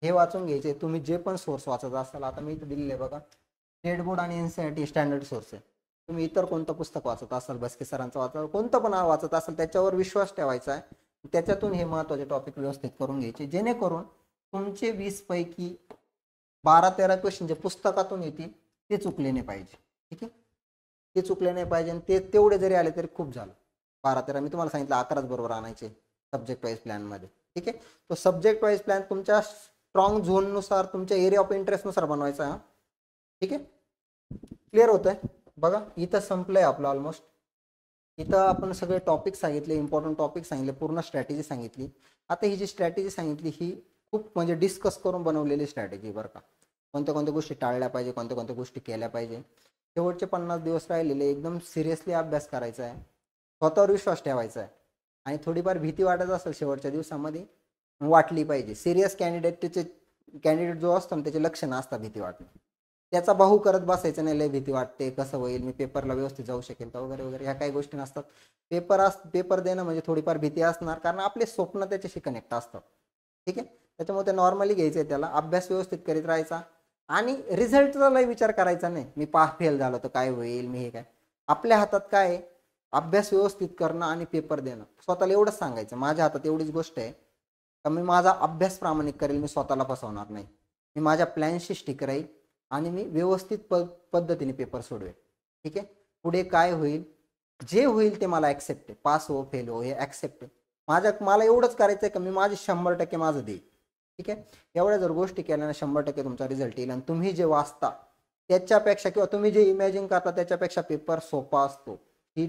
हे वाचून घ्यायचे. तुम्ही जे पण सोर्स वाचत असाल, आता मी इथं दिलेले आहे बघा, स्टेट बोर्ड आणि एनसीईआरटी स्टँडर्ड सोर्स आहे. तुम्ही इतर कोणतं पुस्तक वाचत असाल, बसके सरांचं वाचत, कोणतं पण वाचत असाल, त्याच्यावर विश्वास ठेवायचा आहे. त्याच्यातून हे महत्वाचे टॉपिक व्यवस्थित करून घ्यायचे, जेणेकरून तुमचे 20 पैकी 12-13 क्वेश्चन जे पुस्तकातून येतील ते चुकले नाही पाहिजे. ठीक आहे, ते चुकले नाही पाहिजे, आणि ते तेवढे जरी आले तरी खूप झालं. 12-13 मी तुम्हाला सांगितलं 11च बरोबर आणायचे सब्जेक्ट वाईज प्लॅनमध्ये. ठीक आहे, तो सब्जेक्ट वाईज प्लॅन तुमच्या स्ट्रॉंग झोननुसार, तुमच्या एरिया ऑफ इंटरेस्टनुसार बनवायचा. हा ठीक आहे, क्लिअर होतंय. बघा इथं संपलंय आपलं ऑलमोस्ट. इथं आपण सगळे टॉपिक सांगितले, इम्पॉर्टंट टॉपिक सांगितले, पूर्ण स्ट्रॅटेजी सांगितली. आता ही जी स्ट्रॅटेजी सांगितली ही खूप म्हणजे डिस्कस करून बनवलेली स्ट्रॅटेजी बरं का. कोणत्या कोणत्या गोष्टी टाळल्या पाहिजे, कोणत्या कोणत्या गोष्टी केल्या पाहिजे. शेवटचे 50 दिवस राहिलेले एकदम सिरियसली अभ्यास करायचा आहे, स्वतःवर विश्वास ठेवायचा आहे, आणि थोडीफार भीती वाटत असेल शेवटच्या दिवसामध्ये, वाटली पाहिजे. सिरियस कॅन्डिडेट जो असतो ना त्याचे लक्षणं असतात भीती वाटणे, त्याचा बाहू करत बसायचं नाही, लय भीती वाटते, कसं होईल, मी पेपरला व्यवस्थित जाऊ शकेल का वगैरे वगैरे, ह्या काही गोष्टी नसतात. पेपर देणं म्हणजे थोडीफार भीती असणार, कारण आपले स्वप्न त्याच्याशी कनेक्ट असतात. ठीक आहे, त्याच्यामुळे ते नॉर्मली घ्यायचं आहे, त्याला अभ्यास व्यवस्थित करीत राहायचा, आणि रिझल्टचा लय विचार करायचा नाही, मी फेल झालो तर काय होईल, मी हे काय. आपल्या हातात काय आहे, अभ्यास व्यवस्थित करणं आणि पेपर देणं. स्वतःला एवढंच सांगायचं, माझ्या हातात एवढीच गोष्ट आहे का मी माझा अभ्यास प्रामाणिक करेल, मी स्वतःला फसवणार नाही, मी माझ्या प्लॅनशी स्टिक राहील, आणि मी व्यवस्थित पद्धतीने पेपर सोडवेल. ठीक आहे, पुढे काय होईल, जे होईल ते मला ॲक्सेप्ट आहे, पास हो फेल हो हे ॲक्सेप्ट आहे. मला एवढंच करायचं आहे का मी माझे 100% माझं देईल. ठीक आहे, एवढ्या जर गोष्टी केल्यानं 100% तुमचा रिझल्ट येईल, आणि तुम्ही जे वाचता त्याच्यापेक्षा, किंवा तुम्ही जे इमॅजिन करता त्याच्यापेक्षा पेपर सोपा असतो. ही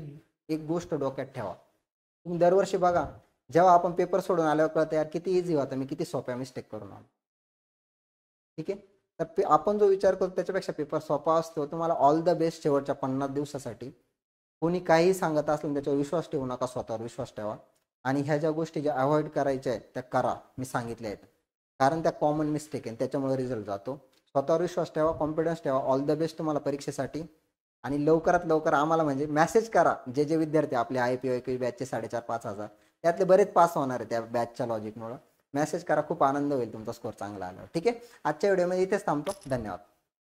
एक गोष्ट डोक्यात ठेवा. तुम्ही दरवर्षी बघा, जेव्हा आपण पेपर सोडून आल्यावर कळतं यार किती इझी होता, मी किती सोप्या मिस्टेक करून आलो. ठीक आहे, तर आपण जो विचार करतो त्याच्यापेक्षा पेपर सोपा असतो. तुम्हाला ऑल द बेस्ट शेवटच्या 50 दिवसासाठी. कोणी काही सांगत असलं त्याच्यावर विश्वास ठेवू नका, स्वतःवर विश्वास ठेवा, आणि ह्या ज्या गोष्टी ज्या अवॉइड करायच्या आहेत त्या करा, मी सांगितल्या आहेत, कारण त्या कॉमन मिस्टेक आहे, त्याच्यामुळे रिझल्ट जातो. स्वतःवर विश्वास ठेवा, कॉन्फिडन्स ठेवा. ऑल द बेस्ट तुम्हाला परीक्षेसाठी, आणि लवकरात लवकर आम्हाला म्हणजे मेसेज करा. जे विद्यार्थी आपले IPOQ बॅचचे 4,500-5,000 त्यातले बरेच पास होणार आहे त्या बॅचच्या लॉजिकमुळे. मेसेज करा, खूप आनंद होईल तुमचा स्कोर चांगला आल्यावर. ठीक आहे, आजच्या व्हिडिओमध्ये इथेच थांबतो. धन्यवाद.